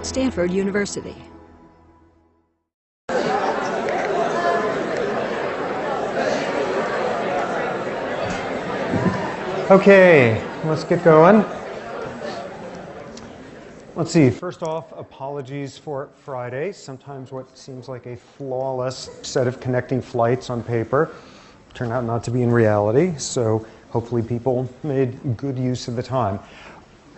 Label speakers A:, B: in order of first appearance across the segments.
A: Stanford University.
B: Okay, let's get going. Let's see, first off, apologies for Friday. Sometimes what seems like a flawless set of connecting flights on paper turn out not to be in reality, so hopefully people made good use of the time.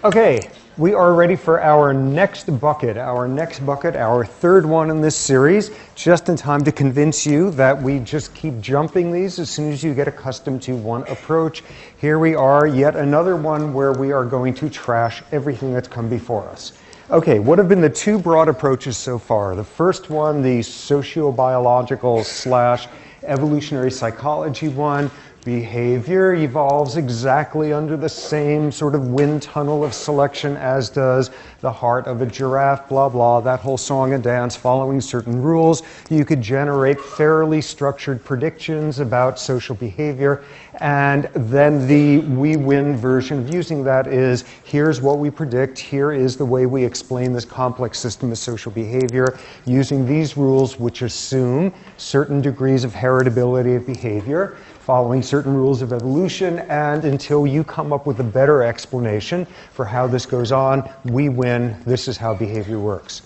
B: Okay, we are ready for our next bucket, our third one in this series, just in time to convince you that we just keep jumping these as soon as you get accustomed to one approach. Here we are, yet another one where we are going to trash everything that's come before us. Okay, what have been the two broad approaches so far? The first one, the sociobiological / evolutionary psychology one. Behavior evolves exactly under the same sort of wind tunnel of selection as does the heart of a giraffe, blah, blah, that whole song and dance following certain rules. You could generate fairly structured predictions about social behavior. And then the we win version of using that is, here's what we predict, here is the way we explain this complex system of social behavior using these rules which assume certain degrees of heritability of behavior, following certain rules of evolution, and until you come up with a better explanation for how this goes on, we win, this is how behavior works.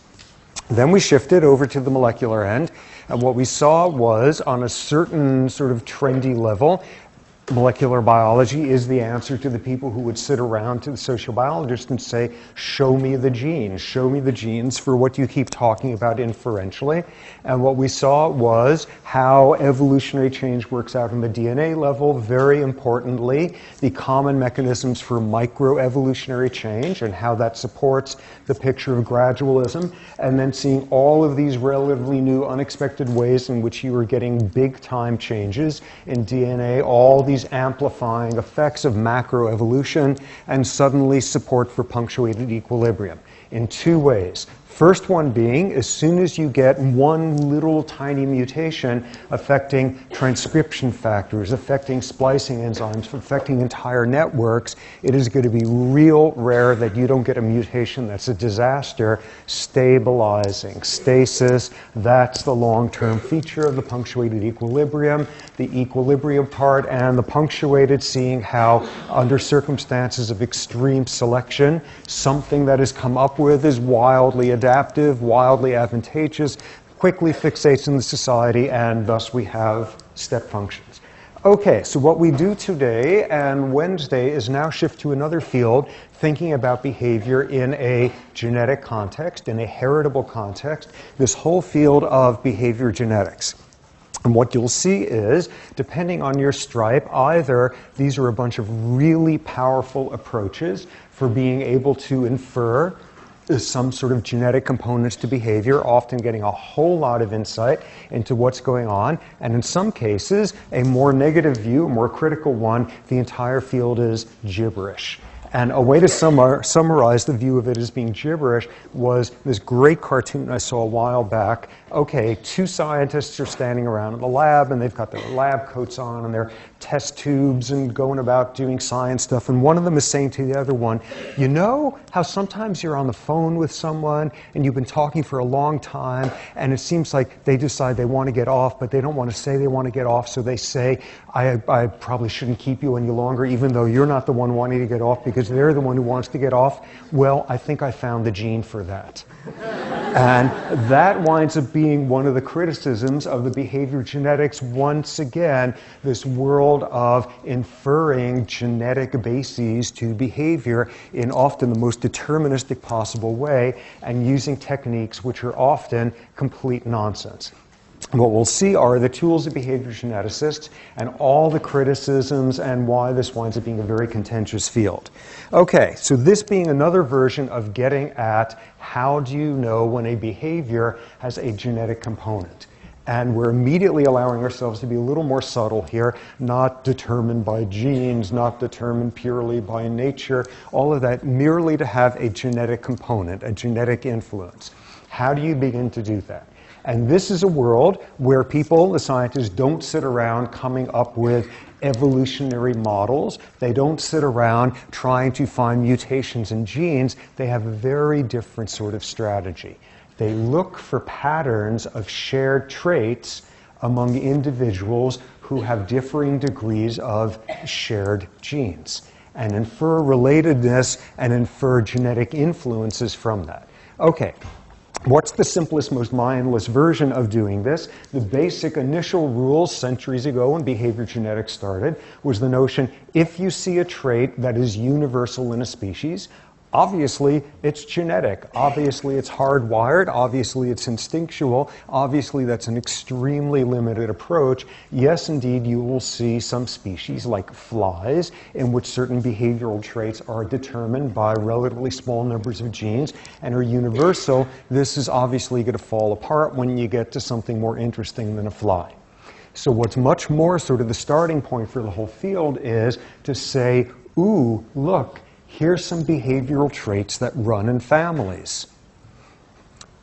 B: Then we shifted over to the molecular end, and what we saw was, on a certain sort of trendy level, molecular biology is the answer to the people who would sit around to the sociobiologist and say, show me the genes for what you keep talking about inferentially. And what we saw was how evolutionary change works out on the DNA level, very importantly, the common mechanisms for microevolutionary change and how that supports the picture of gradualism, and then seeing all of these relatively new, unexpected ways in which you are getting big-time changes in DNA, all these amplifying effects of macroevolution, and suddenly support for punctuated equilibrium in two ways. First one being, as soon as you get one little tiny mutation affecting transcription factors, affecting splicing enzymes, affecting entire networks, it is going to be real rare that you don't get a mutation that's a disaster. Stabilizing, stasis, that's the long-term feature of the punctuated equilibrium. The equilibrium part and the punctuated, seeing how under circumstances of extreme selection, something that is come up with is wildly adaptive, wildly advantageous, quickly fixates in the society, and thus we have step functions. Okay, so what we do today and Wednesday is now shift to another field, thinking about behavior in a genetic context, in a heritable context, this whole field of behavior genetics. And what you'll see is, depending on your stripe, either these are a bunch of really powerful approaches for being able to infer some sort of genetic components to behavior, often getting a whole lot of insight into what's going on, and in some cases, a more negative view, a more critical one, the entire field is gibberish. And a way to summarize the view of it as being gibberish was this great cartoon I saw a while back. Okay, two scientists are standing around in the lab, and they've got their lab coats on and their test tubes and going about doing science stuff. And one of them is saying to the other one, you know how sometimes you're on the phone with someone and you've been talking for a long time, and it seems like they decide they want to get off, but they don't want to say they want to get off, so they say, I probably shouldn't keep you any longer, even though you're not the one wanting to get off, because they're the one who wants to get off. Well, I think I found the gene for that. And that winds up being one of the criticisms of the behavior genetics. Once again, this world of inferring genetic bases to behavior in often the most deterministic possible way, and using techniques which are often complete nonsense. What we'll see are the tools of behavior geneticists and all the criticisms and why this winds up being a very contentious field. Okay, so this being another version of getting at how do you know when a behavior has a genetic component. And we're immediately allowing ourselves to be a little more subtle here, not determined by genes, not determined purely by nature, all of that merely to have a genetic component, a genetic influence. How do you begin to do that? And this is a world where people, the scientists, don't sit around coming up with evolutionary models. They don't sit around trying to find mutations in genes. They have a very different sort of strategy. They look for patterns of shared traits among individuals who have differing degrees of shared genes, and infer relatedness and infer genetic influences from that. Okay, what's the simplest, most mindless version of doing this? The basic initial rules centuries ago when behavior genetics started was the notion, if you see a trait that is universal in a species, obviously it's genetic, obviously it's hardwired, obviously it's instinctual, obviously that's an extremely limited approach. Yes, indeed, you will see some species like flies in which certain behavioral traits are determined by relatively small numbers of genes and are universal. This is obviously going to fall apart when you get to something more interesting than a fly. So what's much more sort of the starting point for the whole field is to say, ooh, look, here's some behavioral traits that run in families.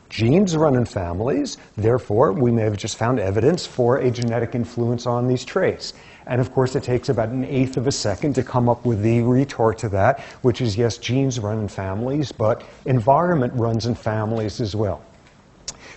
B: Genes run in families, therefore we may have just found evidence for a genetic influence on these traits. And of course it takes about 1/8 of a second to come up with the retort to that, which is yes, genes run in families, but environment runs in families as well.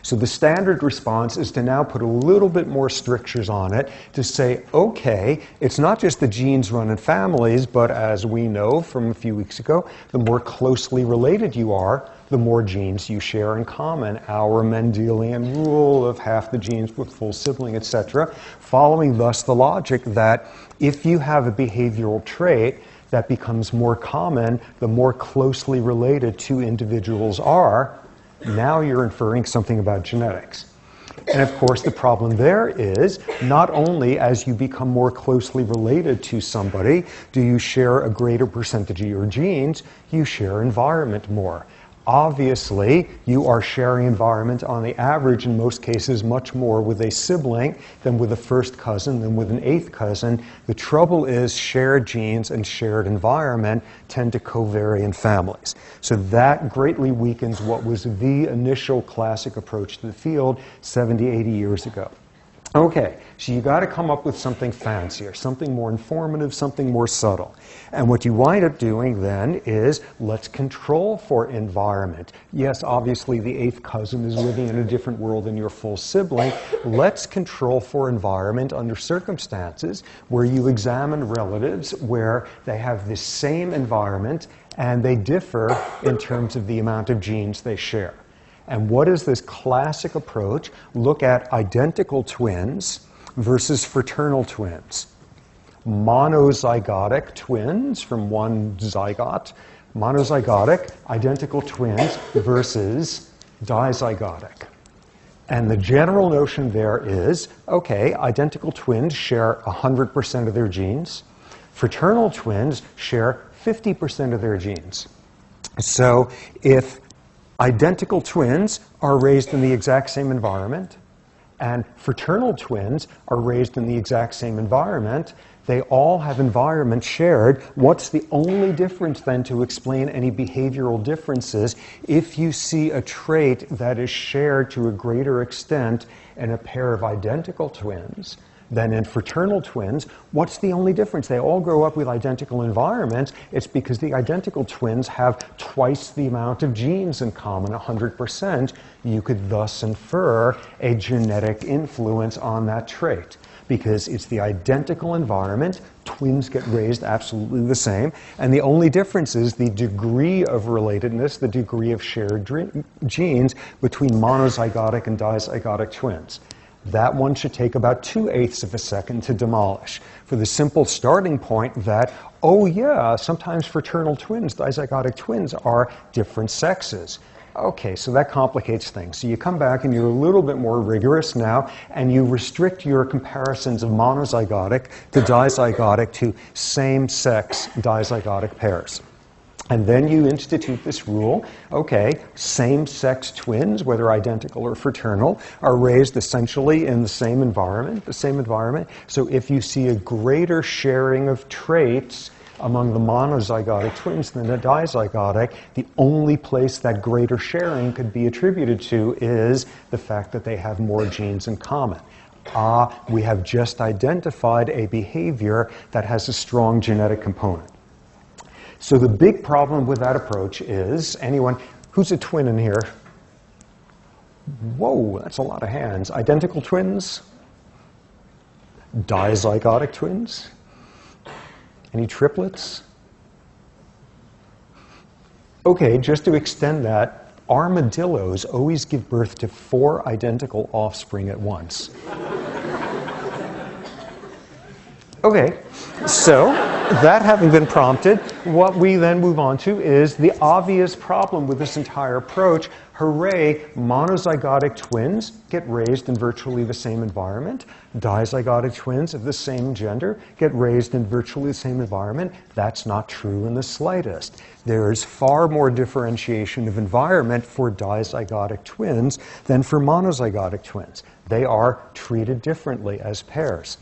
B: So the standard response is to now put a little bit more strictures on it to say, okay, it's not just the genes run in families, but as we know from a few weeks ago, the more closely related you are, the more genes you share in common. Our Mendelian rule of half the genes with full sibling, etc., following thus the logic that if you have a behavioral trait that becomes more common, the more closely related two individuals are, now you're inferring something about genetics. And of course, the problem there is not only as you become more closely related to somebody, do you share a greater percentage of your genes, you share environment more. Obviously, you are sharing environment on the average, in most cases, much more with a sibling than with a first cousin, than with an eighth cousin. The trouble is shared genes and shared environment tend to covary in families. So that greatly weakens what was the initial classic approach to the field 70, 80 years ago. Okay, so you got to come up with something fancier, something more informative, something more subtle. And what you wind up doing then is, let's control for environment. Yes, obviously the eighth cousin is living in a different world than your full sibling. Let's control for environment under circumstances where you examine relatives where they have the same environment and they differ in terms of the amount of genes they share. And what is this classic approach? Look at identical twins versus fraternal twins. Monozygotic twins from one zygote, monozygotic identical twins versus dizygotic. And the general notion there is, okay, identical twins share 100% of their genes. Fraternal twins share 50% of their genes. So if identical twins are raised in the exact same environment, and fraternal twins are raised in the exact same environment, they all have environment shared. What's the only difference then to explain any behavioral differences? If you see a trait that is shared to a greater extent in a pair of identical twins than in fraternal twins, what's the only difference? They all grow up with identical environments. It's because the identical twins have twice the amount of genes in common, 100%. You could thus infer a genetic influence on that trait. Because it's the identical environment, twins get raised absolutely the same, and the only difference is the degree of relatedness, the degree of shared genes between monozygotic and dizygotic twins. That one should take about 2/8 of a second to demolish, for the simple starting point that, oh yeah, sometimes fraternal twins, dizygotic twins, are different sexes. Okay, so that complicates things. So you come back and you're a little bit more rigorous now, and you restrict your comparisons of monozygotic to dizygotic to same-sex dizygotic pairs. And then you institute this rule, okay, same-sex twins, whether identical or fraternal, are raised essentially in the same environment, So if you see a greater sharing of traits among the monozygotic twins than the dizygotic, the only place that greater sharing could be attributed to is the fact that they have more genes in common. We have just identified a behavior that has a strong genetic component. So the big problem with that approach is, anyone, who's a twin in here? Whoa, that's a lot of hands. Identical twins? Dizygotic twins? Any triplets? Okay, just to extend that, armadillos always give birth to 4 identical offspring at once. Okay, so that having been prompted, what we then move on to is the obvious problem with this entire approach. Hooray, monozygotic twins get raised in virtually the same environment. Dizygotic twins of the same gender get raised in virtually the same environment. That's not true in the slightest. There is far more differentiation of environment for dizygotic twins than for monozygotic twins. They are treated differently as pairs.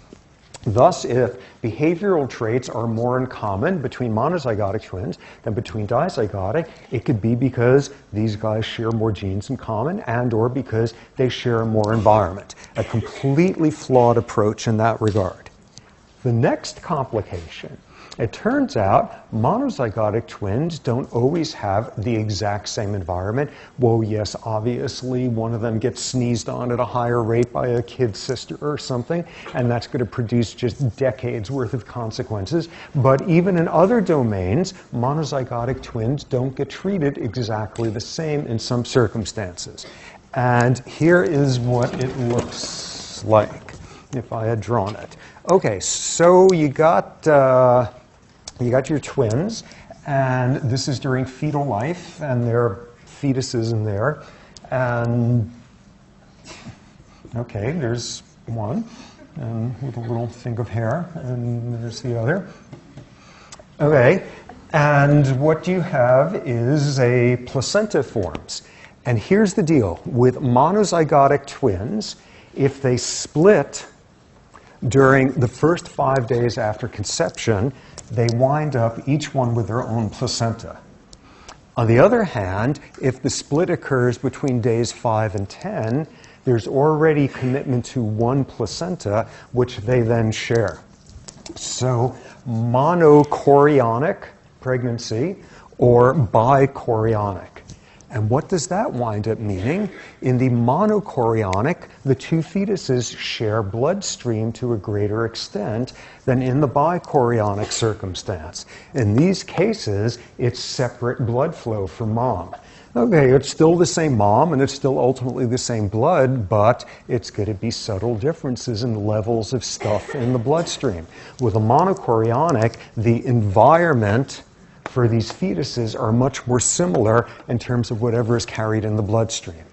B: Thus, if behavioral traits are more in common between monozygotic twins than between dizygotic, it could be because these guys share more genes in common and or because they share more environment. A completely flawed approach in that regard. The next complication, it turns out monozygotic twins don't always have the exact same environment. Well, yes, obviously, one of them gets sneezed on at a higher rate by a kid sister or something, and that's going to produce just decades worth of consequences. But even in other domains, monozygotic twins don't get treated exactly the same in some circumstances. And here is what it looks like if I had drawn it. Okay, so you got your twins, and this is during fetal life, and there are fetuses in there. And, okay, there's one, and with a little thing of hair, and there's the other. Okay, and what you have is a placenta forms. And here's the deal. With monozygotic twins, if they split during the first 5 days after conception, they wind up each one with their own placenta. On the other hand, if the split occurs between days 5 and 10, there's already commitment to one placenta, which they then share. So monochorionic pregnancy or bichorionic. And what does that wind up meaning? In the monochorionic, the two fetuses share bloodstream to a greater extent than in the bichorionic circumstance. In these cases, it's separate blood flow for mom. Okay, it's still the same mom and it's still ultimately the same blood, but it's going to be subtle differences in levels of stuff in the bloodstream. With a monochorionic, the environment for these fetuses are much more similar in terms of whatever is carried in the bloodstream.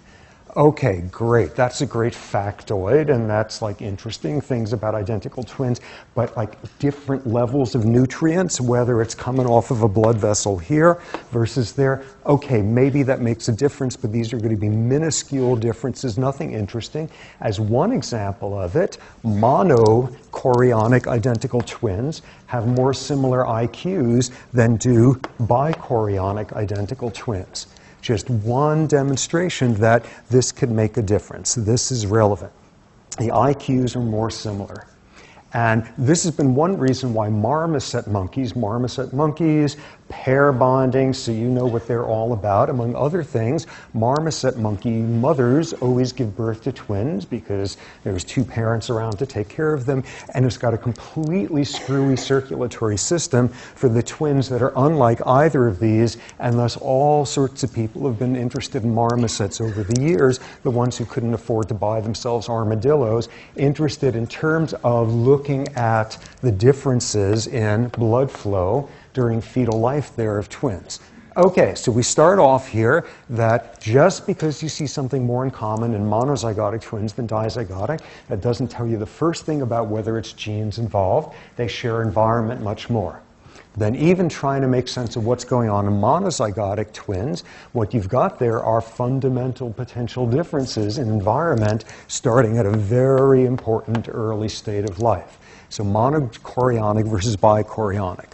B: Okay, great. That's a great factoid, and that's like interesting things about identical twins, but like different levels of nutrients, whether it's coming off of a blood vessel here versus there. Okay, maybe that makes a difference, but these are going to be minuscule differences, nothing interesting. As one example of it, monochorionic identical twins have more similar IQs than do bichorionic identical twins. Just one demonstration that this could make a difference. This is relevant. The IQs are more similar. And this has been one reason why marmoset monkeys, pair bonding, so you know what they're all about. Among other things, marmoset monkey mothers always give birth to twins because there's two parents around to take care of them, and it's got a completely screwy circulatory system for the twins that are unlike either of these, and thus all sorts of people have been interested in marmosets over the years, the ones who couldn't afford to buy themselves armadillos, interested in terms of looking at the differences in blood flow during fetal life there of twins. Okay, so we start off here that just because you see something more in common in monozygotic twins than dizygotic, that doesn't tell you the first thing about whether it's genes involved. They share environment much more. Then even trying to make sense of what's going on in monozygotic twins, what you've got there are fundamental potential differences in environment starting at a very important early state of life. So monochorionic versus bichorionic.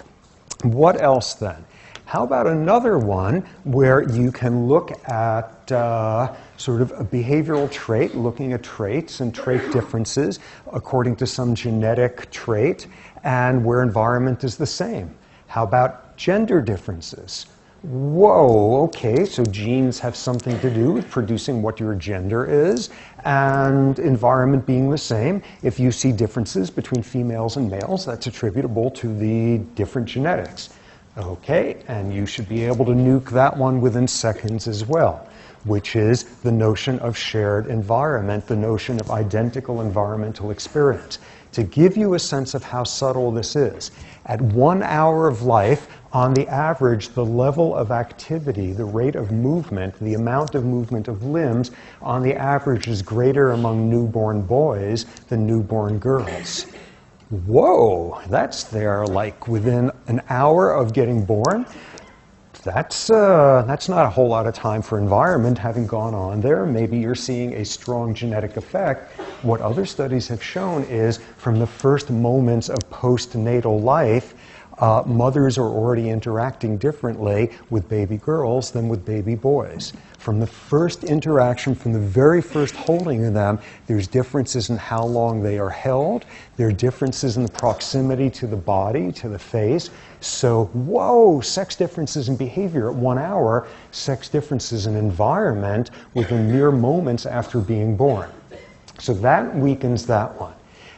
B: What else then? How about another one where you can look at sort of a behavioral trait, looking at traits and trait differences according to some genetic trait, and where environment is the same. How about gender differences? Whoa, okay, so genes have something to do with producing what your gender is, and environment being the same. If you see differences between females and males, that's attributable to the different genetics. Okay, and you should be able to nuke that one within seconds as well, which is the notion of shared environment, the notion of identical environmental experience. To give you a sense of how subtle this is, at 1 hour of life, on the average, the level of activity, the rate of movement, the amount of movement of limbs, on the average is greater among newborn boys than newborn girls. Whoa, that's there like within an hour of getting born. That's not a whole lot of time for environment having gone on there. Maybe you're seeing a strong genetic effect. What other studies have shown is from the first moments of postnatal life, mothers are already interacting differently with baby girls than with baby boys. From the first interaction, from the very first holding of them, there's differences in how long they are held. There are differences in the proximity to the body, to the face. So, whoa, sex differences in behavior at 1 hour, sex differences in environment within mere moments after being born. So that weakens that one.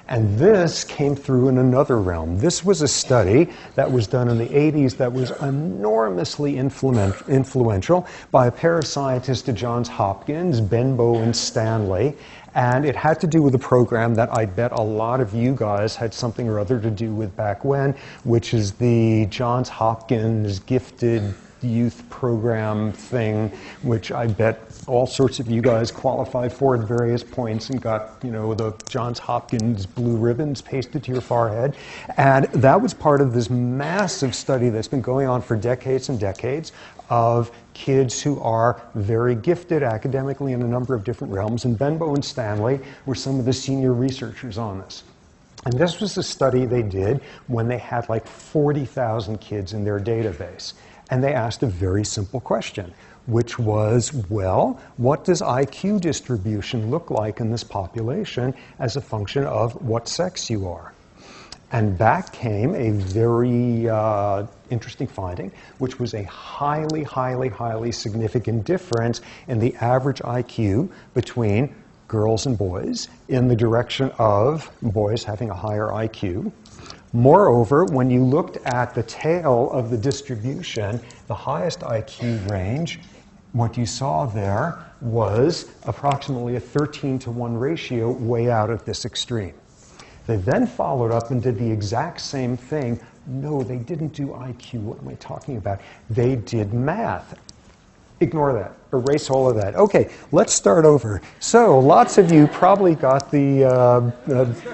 B: And this came through in another realm. This was a study that was done in the 80s that was enormously influential by a pair of scientists at Johns Hopkins, Benbow and Stanley. And it had to do with a program that I bet a lot of you guys had something or other to do with back when, which is the Johns Hopkins Gifted Youth Program thing, which I bet all sorts of you guys qualified for at various points and got, you know, the Johns Hopkins blue ribbons pasted to your forehead. And that was part of this massive study that's been going on for decades and decades of kids who are very gifted academically in a number of different realms. And Benbow and Stanley were some of the senior researchers on this. And this was a study they did when they had like 40,000 kids in their database. And they asked a very simple question, which was, well, what does IQ distribution look like in this population as a function of what sex you are? And back came a very interesting finding, which was a highly, highly, highly significant difference in the average IQ between girls and boys in the direction of boys having a higher IQ. Moreover, when you looked at the tail of the distribution, the highest IQ range, what you saw there was approximately a 13-to-1 ratio way out at this extreme. They then followed up and did the exact same thing. No, they didn't do IQ. What am I talking about? They did math. Ignore that. Erase all of that. Okay, let's start over. So lots of you probably got the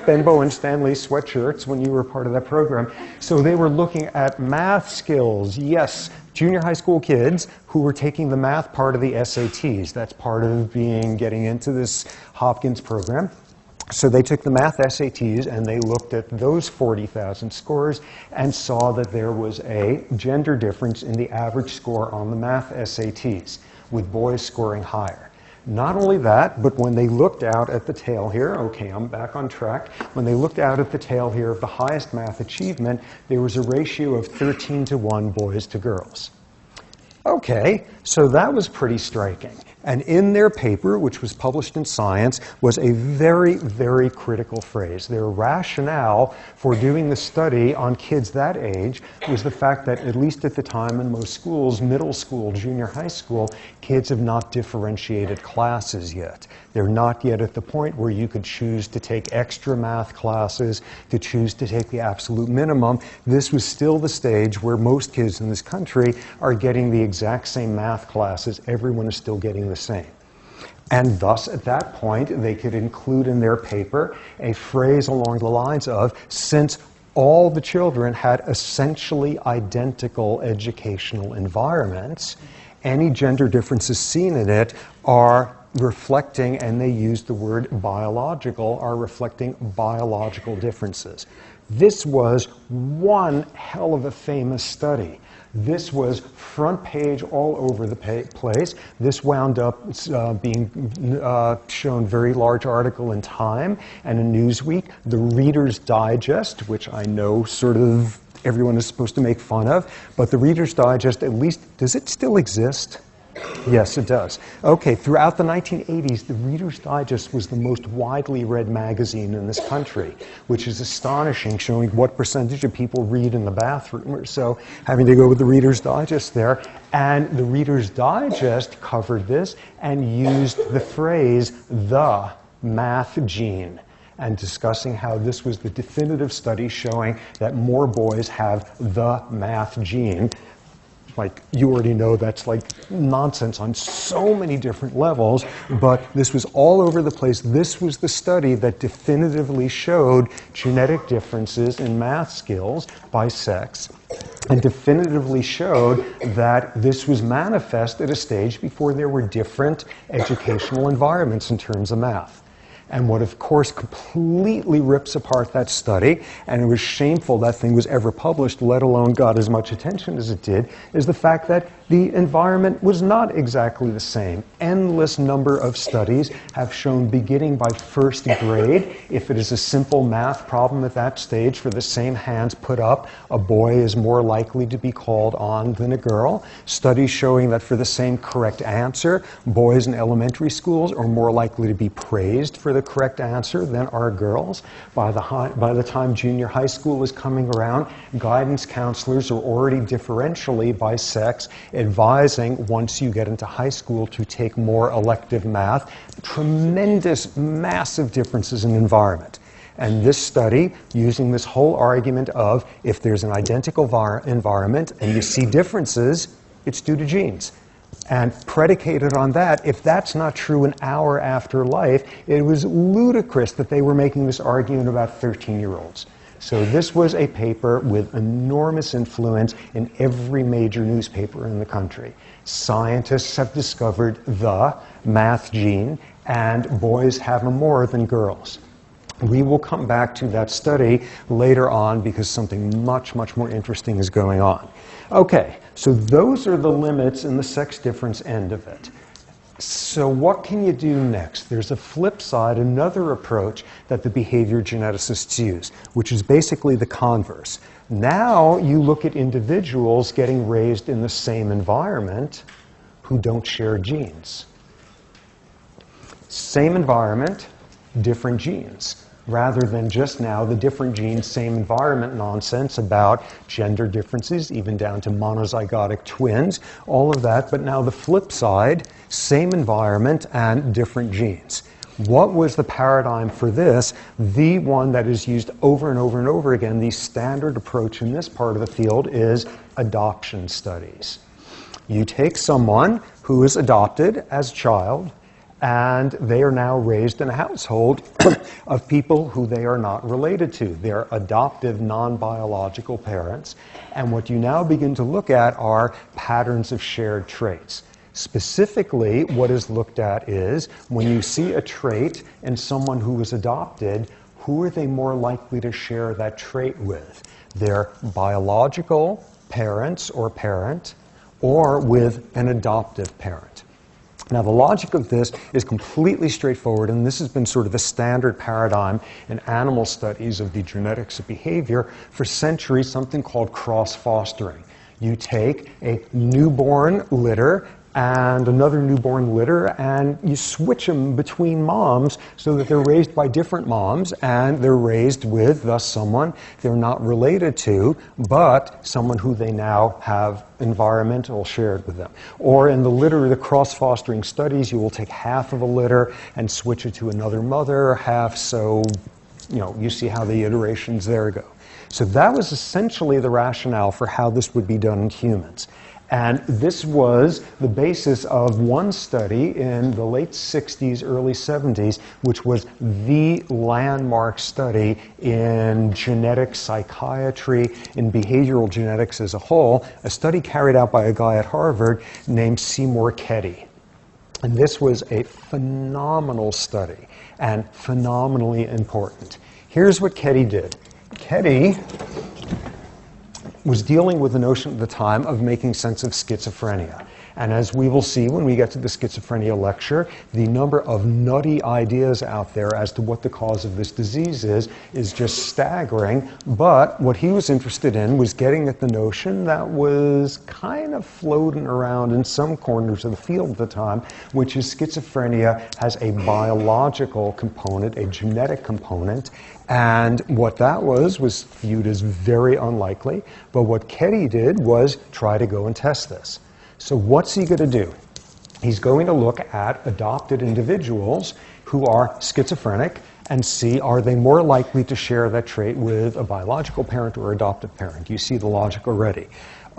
B: Benbow and Stanley sweatshirts when you were part of that program. So they were looking at math skills. Yes, junior high school kids who were taking the math part of the SATs. That's part of getting into this Hopkins program. So they took the math SATs and they looked at those 40,000 scores and saw that there was a gender difference in the average score on the math SATs, with boys scoring higher. Not only that, but when they looked out at the tail here, okay, I'm back on track. When they looked out at the tail here of the highest math achievement, there was a ratio of 13-to-1 boys to girls. Okay, so that was pretty striking. And in their paper, which was published in Science, was a very, very critical phrase. Their rationale for doing the study on kids that age was the fact that, at least at the time in most schools, middle school, junior high school, kids have not differentiated classes yet. They're not yet at the point where you could choose to take extra math classes, to choose to take the absolute minimum. This was still the stage where most kids in this country are getting the exact same math classes. Everyone is still getting the same. And thus, at that point, they could include in their paper a phrase along the lines of, since all the children had essentially identical educational environments, any gender differences seen in it are reflecting, and they used the word biological, are reflecting biological differences. This was one hell of a famous study. This was front page all over the place. This wound up being shown very large article in Time and in Newsweek. The Reader's Digest, which I know sort of everyone is supposed to make fun of, but the Reader's Digest, at least, does it still exist? Yes, it does. Okay, throughout the 1980s, the Reader's Digest was the most widely read magazine in this country, which is astonishing, showing what percentage of people read in the bathroom or so, having to go with the Reader's Digest there. And the Reader's Digest covered this and used the phrase, the math gene, and discussing how this was the definitive study showing that more boys have the math gene. Like, you already know that's like nonsense on so many different levels, but this was all over the place. This was the study that definitively showed genetic differences in math skills by sex, and definitively showed that this was manifest at a stage before there were different educational environments in terms of math. And what, of course, completely rips apart that study, and it was shameful that thing was ever published, let alone got as much attention as it did, is the fact that the environment was not exactly the same. Endless number of studies have shown, beginning by first grade, if it is a simple math problem at that stage, for the same hands put up, a boy is more likely to be called on than a girl. Studies showing that for the same correct answer, boys in elementary schools are more likely to be praised for the correct answer than are girls. By the time junior high school is coming around, guidance counselors are already differentially by sex advising, once you get into high school, to take more elective math. Tremendous, massive differences in environment. And this study, using this whole argument of if there's an identical environment and you see differences, it's due to genes. And predicated on that, if that's not true an hour after life, it was ludicrous that they were making this argument about 13-year-olds. So this was a paper with enormous influence in every major newspaper in the country. Scientists have discovered the math gene, and boys have them more than girls. We will come back to that study later on because something much, much more interesting is going on. Okay, so those are the limits in the sex difference end of it. So what can you do next? There's a flip side, another approach that the behavior geneticists use, which is basically the converse. Now you look at individuals getting raised in the same environment who don't share genes. Same environment, different genes. Rather than just now the different genes, same environment nonsense about gender differences, even down to monozygotic twins, all of that. But now the flip side, same environment and different genes. What was the paradigm for this? The one that is used over and over and over again, the standard approach in this part of the field, is adoption studies. You take someone who is adopted as a child, and they are now raised in a household of people who they are not related to. They're adoptive, non-biological parents. And what you now begin to look at are patterns of shared traits. Specifically, what is looked at is, when you see a trait in someone who is adopted, who are they more likely to share that trait with? Their biological parents or parent, or with an adoptive parent. Now, the logic of this is completely straightforward, and this has been sort of the standard paradigm in animal studies of the genetics of behavior for centuries, something called cross-fostering. You take a newborn litter and another newborn litter, and you switch them between moms so that they're raised by different moms, and they're raised with thus someone they're not related to, but someone who they now have environmental shared with them. Or in the litter, the cross-fostering studies, you will take half of a litter and switch it to another mother, half, so you see how the iterations there go. So that was essentially the rationale for how this would be done in humans. And this was the basis of one study in the late 60s, early 70s, which was the landmark study in genetic psychiatry, in behavioral genetics as a whole, a study carried out by a guy at Harvard named Seymour Ketty. And this was a phenomenal study and phenomenally important. Here's what Ketty did. Ketty was dealing with the notion at the time of making sense of schizophrenia. And as we will see when we get to the schizophrenia lecture, the number of nutty ideas out there as to what the cause of this disease is just staggering. But what he was interested in was getting at the notion that was kind of floating around in some corners of the field at the time, which is schizophrenia has a biological component, a genetic component. And what that was viewed as very unlikely. But what Ketty did was try to go and test this. So what's he going to do? He's going to look at adopted individuals who are schizophrenic and see, are they more likely to share that trait with a biological parent or adoptive parent? You see the logic already.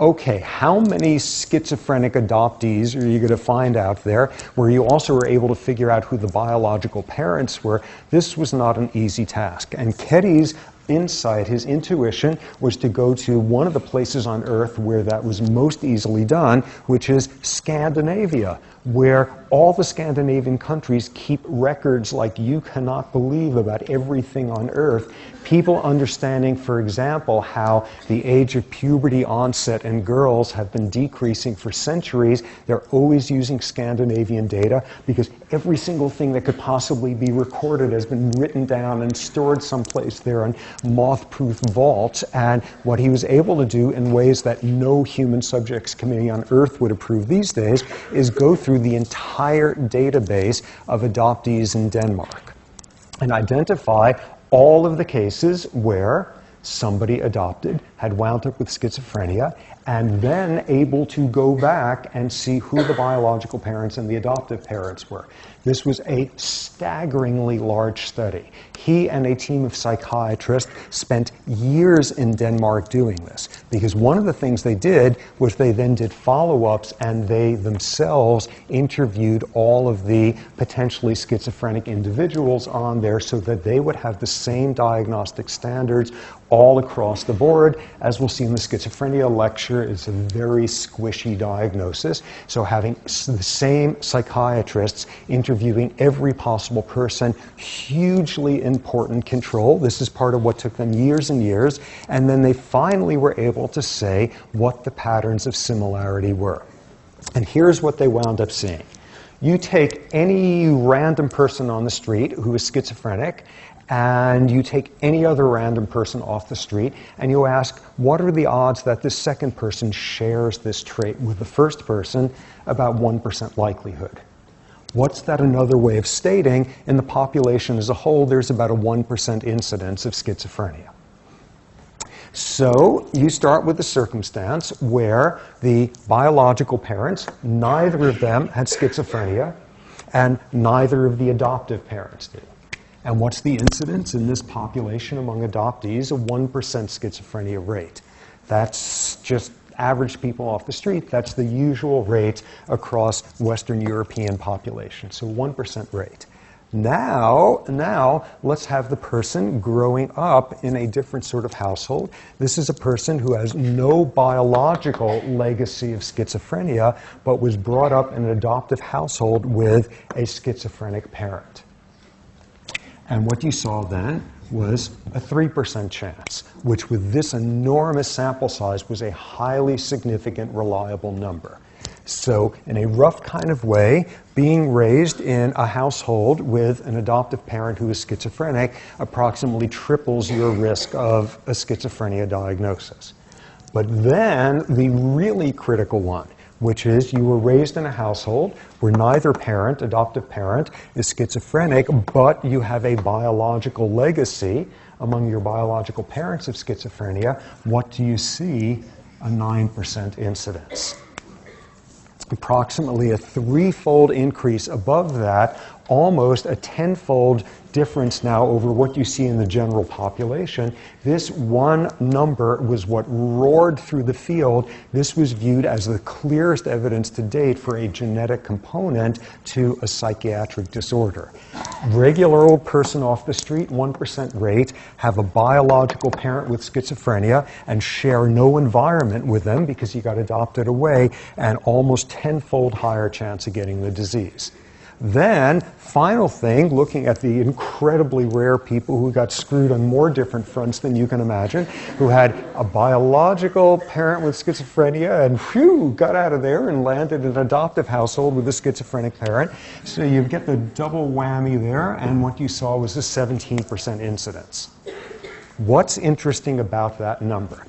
B: Okay, how many schizophrenic adoptees are you going to find out there where you also were able to figure out who the biological parents were? This was not an easy task. And Ketty's insight, his intuition, was to go to one of the places on Earth where that was most easily done, which is Scandinavia, where all the Scandinavian countries keep records like you cannot believe about everything on Earth. People understanding, for example, how the age of puberty onset in girls have been decreasing for centuries. They're always using Scandinavian data because every single thing that could possibly be recorded has been written down and stored someplace there in moth-proof vaults. And what he was able to do in ways that no human subjects committee on Earth would approve these days is go through the entire database of adoptees in Denmark and identify all of the cases where somebody adopted had wound up with schizophrenia, and then able to go back and see who the biological parents and the adoptive parents were. This was a staggeringly large study. He and a team of psychiatrists spent years in Denmark doing this, because one of the things they did was they then did follow-ups, and they themselves interviewed all of the potentially schizophrenic individuals on there so that they would have the same diagnostic standards all across the board. As we'll see in the schizophrenia lecture, it's a very squishy diagnosis. So having the same psychiatrists interviewing every possible person, hugely important control. This is part of what took them years and years. And then they finally were able to say what the patterns of similarity were. And here's what they wound up seeing. You take any random person on the street who is schizophrenic, and you take any other random person off the street, and you ask, what are the odds that this second person shares this trait with the first person? About 1% likelihood. What's that another way of stating? In the population as a whole, there's about a 1% incidence of schizophrenia. So you start with the circumstance where the biological parents, neither of them had schizophrenia, and neither of the adoptive parents did. And what's the incidence in this population among adoptees? A 1% schizophrenia rate. That's just average people off the street. That's the usual rate across Western European populations. So 1% rate. Now, let's have the person growing up in a different sort of household. This is a person who has no biological legacy of schizophrenia, but was brought up in an adoptive household with a schizophrenic parent. And what you saw then was a 3% chance, which with this enormous sample size was a highly significant, reliable number. So in a rough kind of way, being raised in a household with an adoptive parent who is schizophrenic approximately triples your risk of a schizophrenia diagnosis. But then the really critical one, which is you were raised in a household where neither parent, adoptive parent, is schizophrenic, but you have a biological legacy among your biological parents of schizophrenia. What do you see? A 9% incidence. Approximately a 3-fold increase above that, almost a 10-fold difference now over what you see in the general population. This one number was what roared through the field. This was viewed as the clearest evidence to date for a genetic component to a psychiatric disorder. Regular old person off the street, 1% rate, have a biological parent with schizophrenia and share no environment with them because you got adopted away, and almost 10-fold higher chance of getting the disease. Then, final thing, looking at the incredibly rare people who got screwed on more different fronts than you can imagine, who had a biological parent with schizophrenia and whew, got out of there and landed in an adoptive household with a schizophrenic parent. So you get the double whammy there, and what you saw was a 17% incidence. What's interesting about that number?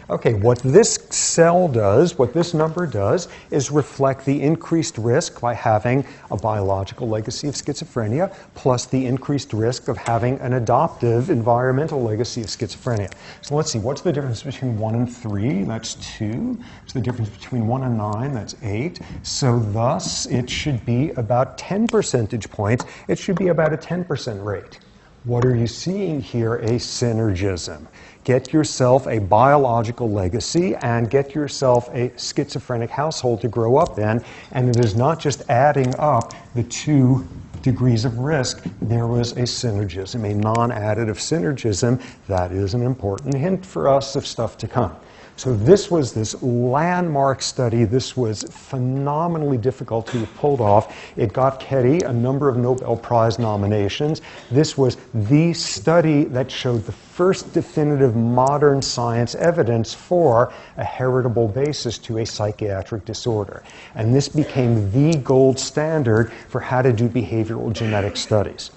B: Okay, what this cell does, what this number does, is reflect the increased risk by having a biological legacy of schizophrenia plus the increased risk of having an adoptive environmental legacy of schizophrenia. So let's see, what's the difference between 1 and 3? That's 2. What's the difference between 1 and 9? That's 8. So thus, it should be about 10 percentage points. It should be about a 10% rate. What are you seeing here? A synergism. Get yourself a biological legacy and get yourself a schizophrenic household to grow up in. And it is not just adding up the 2 degrees of risk. There was a synergism, a non-additive synergism. That is an important hint for us of stuff to come. So this was this landmark study. This was phenomenally difficult to have pulled off. It got Ketty a number of Nobel Prize nominations. This was the study that showed the first definitive modern science evidence for a heritable basis to a psychiatric disorder. And this became the gold standard for how to do behavioral genetic studies.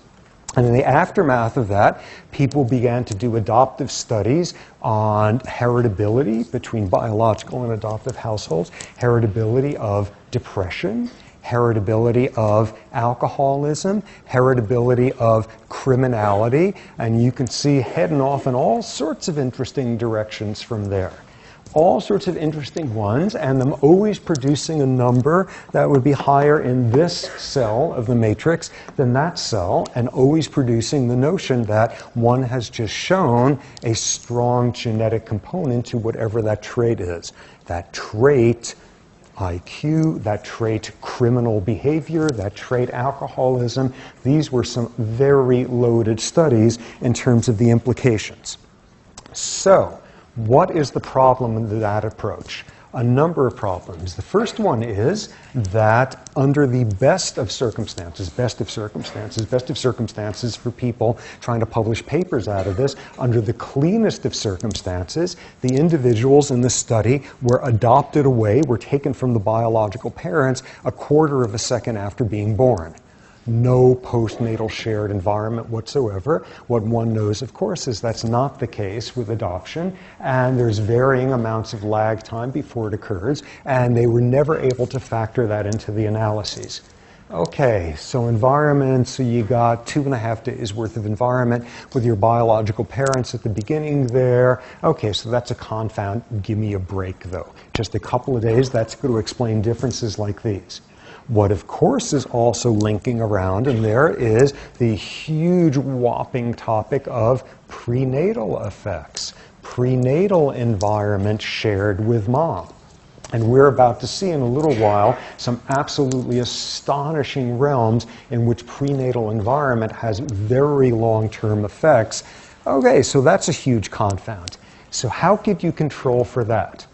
B: And in the aftermath of that, people began to do adoptive studies on heritability between biological and adoptive households, heritability of depression, heritability of alcoholism, heritability of criminality, and you can see heading off in all sorts of interesting directions from there. All sorts of interesting ones, and them always producing a number that would be higher in this cell of the matrix than that cell, and always producing the notion that one has just shown a strong genetic component to whatever that trait is. That trait, IQ, that trait criminal behavior, that trait alcoholism, these were some very loaded studies in terms of the implications. So, what is the problem with that approach? A number of problems. The first one is that under the best of circumstances for people trying to publish papers out of this, under the cleanest of circumstances, the individuals in the study were adopted away, were taken from the biological parents a quarter of a second after being born. No postnatal shared environment whatsoever. What one knows, of course, is that's not the case with adoption, and there's varying amounts of lag time before it occurs, and they were never able to factor that into the analyses. Okay, so environment, so you got 2.5 days worth of environment with your biological parents at the beginning there. Okay, so that's a confound. Give me a break, though. Just a couple of days, that's going to explain differences like these. What, of course, is also linking around, and there is the huge whopping topic of prenatal effects, prenatal environment shared with mom. And we're about to see in a little while some absolutely astonishing realms in which prenatal environment has very long-term effects. Okay, so that's a huge confound. So how could you control for that?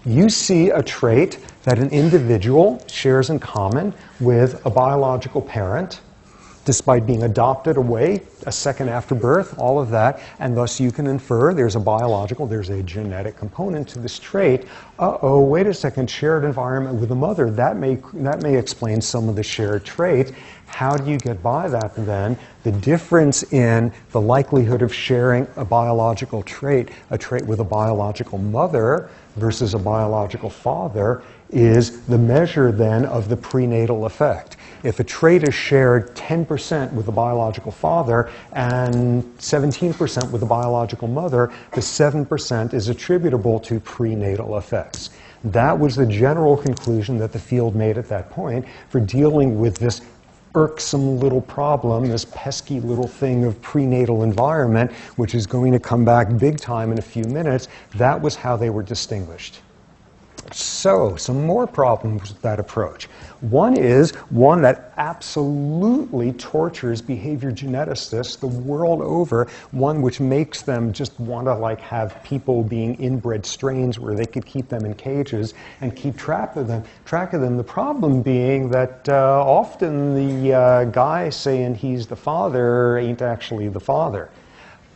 B: You see a trait that an individual shares in common with a biological parent, despite being adopted away a second after birth, all of that, and thus you can infer there's a genetic component to this trait. Uh-oh, wait a second, shared environment with a mother, that may explain some of the shared trait. How do you get by that then? The difference in the likelihood of sharing a biological trait, a trait with a biological mother versus a biological father, is the measure then of the prenatal effect. If a trait is shared 10% with the biological father and 17% with the biological mother, the 7% is attributable to prenatal effects. That was the general conclusion that the field made at that point for dealing with this irksome little problem, this pesky little thing of prenatal environment, which is going to come back big time in a few minutes. That was how they were distinguished. So, some more problems with that approach. One is one that absolutely tortures behavior geneticists the world over, one which makes them just want to like have people being inbred strains where they could keep them in cages and keep track of them. The problem being that often the guy saying he's the father ain't actually the father.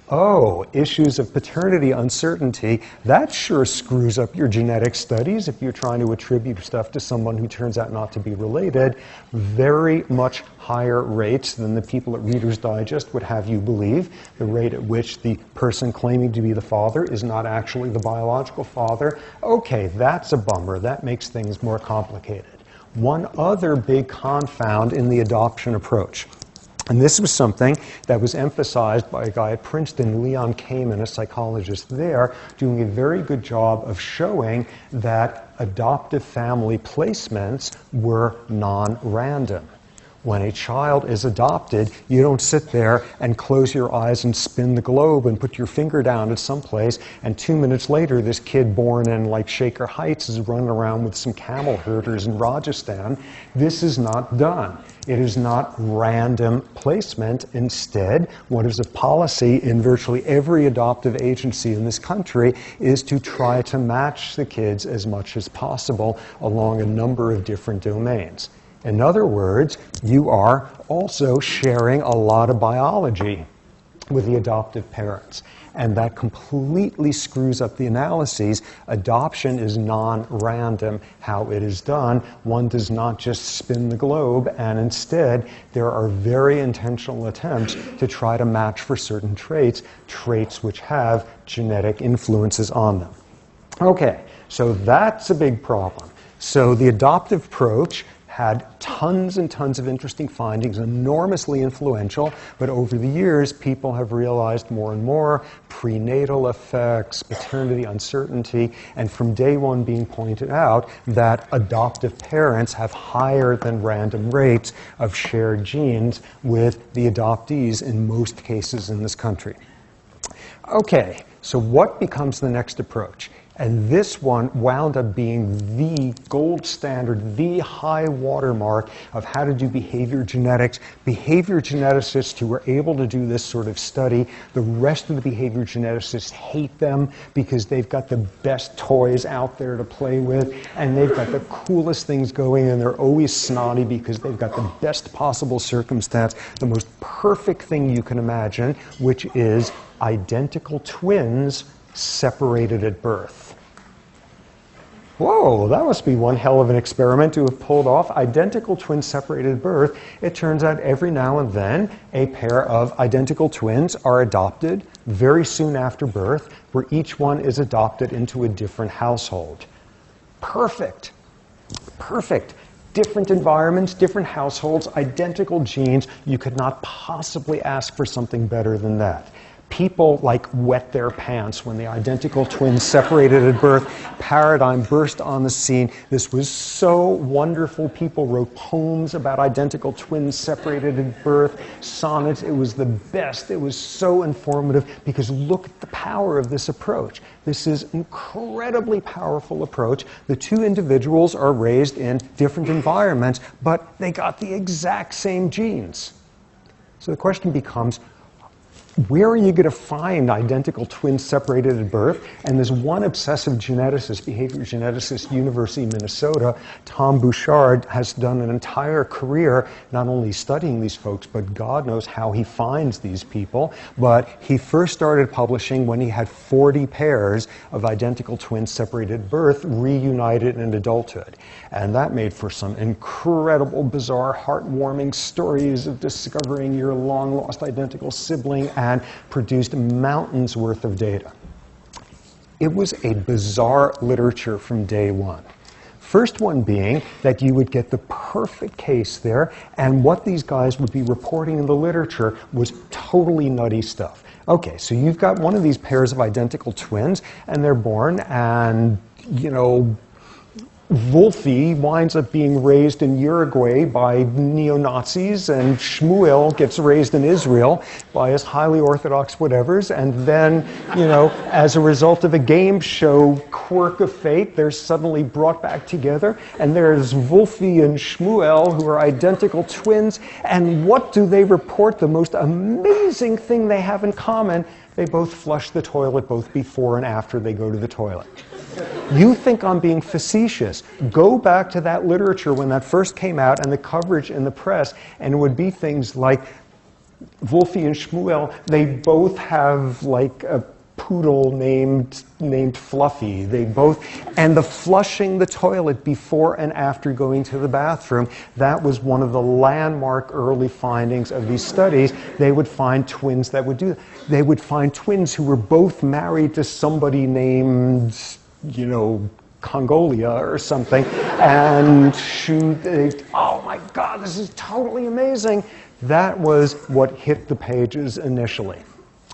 B: Oh, issues of paternity uncertainty, that sure screws up your genetic studies if you're trying to attribute stuff to someone who turns out not to be related. Very much higher rates than the people at Reader's Digest would have you believe. The rate at which the person claiming to be the father is not actually the biological father. Okay, that's a bummer. That makes things more complicated. One other big confound in the adoption approach. And this was something that was emphasized by a guy at Princeton, Leon Kamen, a psychologist there, doing a very good job of showing that adoptive family placements were non-random. When a child is adopted, you don't sit there and close your eyes and spin the globe and put your finger down at some place, and 2 minutes later, this kid born in like Shaker Heights is running around with some camel herders in Rajasthan. This is not done. It is not random placement. Instead, what is a policy in virtually every adoptive agency in this country is to try to match the kids as much as possible along a number of different domains. In other words, you are also sharing a lot of biology with the adoptive parents. And that completely screws up the analyses. Adoption is non-random how it is done. One does not just spin the globe, and instead there are very intentional attempts to try to match for certain traits which have genetic influences on them. Okay, so that's a big problem. So the adoptive approach had tons and tons of interesting findings, enormously influential, but over the years, people have realized more and more prenatal effects, paternity uncertainty, and from day one being pointed out that adoptive parents have higher than random rates of shared genes with the adoptees in most cases in this country. Okay, so what becomes the next approach? And this one wound up being the gold standard, the high watermark of how to do behavior genetics. Behavior geneticists who were able to do this sort of study, the rest of the behavior geneticists hate them because they've got the best toys out there to play with, and they've got the coolest things going, and they're always snotty because they've got the best possible circumstance, the most perfect thing you can imagine, which is identical twins separated at birth. Whoa, that must be one hell of an experiment to have pulled off. Identical twins separated at birth. It turns out every now and then a pair of identical twins are adopted very soon after birth, where each one is adopted into a different household. Perfect. Perfect. Different environments, different households, identical genes. You could not possibly ask for something better than that. People like wet their pants when the identical twins separated at birth. Paradigm burst on the scene. This was so wonderful. People wrote poems about identical twins separated at birth, sonnets. It was the best. It was so informative because look at the power of this approach. This is an incredibly powerful approach. The two individuals are raised in different environments, but they got the exact same genes. So the question becomes, where are you going to find identical twins separated at birth? And there's one obsessive geneticist, behavior geneticist, University of Minnesota, Tom Bouchard, has done an entire career not only studying these folks, but God knows how he finds these people. But he first started publishing when he had 40 pairs of identical twins separated at birth, reunited in adulthood. And that made for some incredible, bizarre, heartwarming stories of discovering your long-lost identical sibling, and produced mountains worth of data. It was a bizarre literature from day one. First one being that you would get the perfect case there, and what these guys would be reporting in the literature was totally nutty stuff. Okay, so you've got one of these pairs of identical twins, and they're born, and, you know, Wolfie winds up being raised in Uruguay by neo-Nazis, and Shmuel gets raised in Israel by his highly orthodox whatevers, and then, as a result of a game show quirk of fate, they're suddenly brought back together, and there's Wolfie and Shmuel, who are identical twins, and what do they report? The most amazing thing they have in common: they both flush the toilet both before and after they go to the toilet. You think I'm being facetious. Go back to that literature when that first came out and the coverage in the press, and it would be things like Wolfie and Shmuel, they both have like a poodle named Fluffy. And the flushing the toilet before and after going to the bathroom, that was one of the landmark early findings of these studies. They would find twins that would do that. They would find twins who were both married to somebody named, Congolia or something, and oh my God, this is totally amazing. That was what hit the pages initially.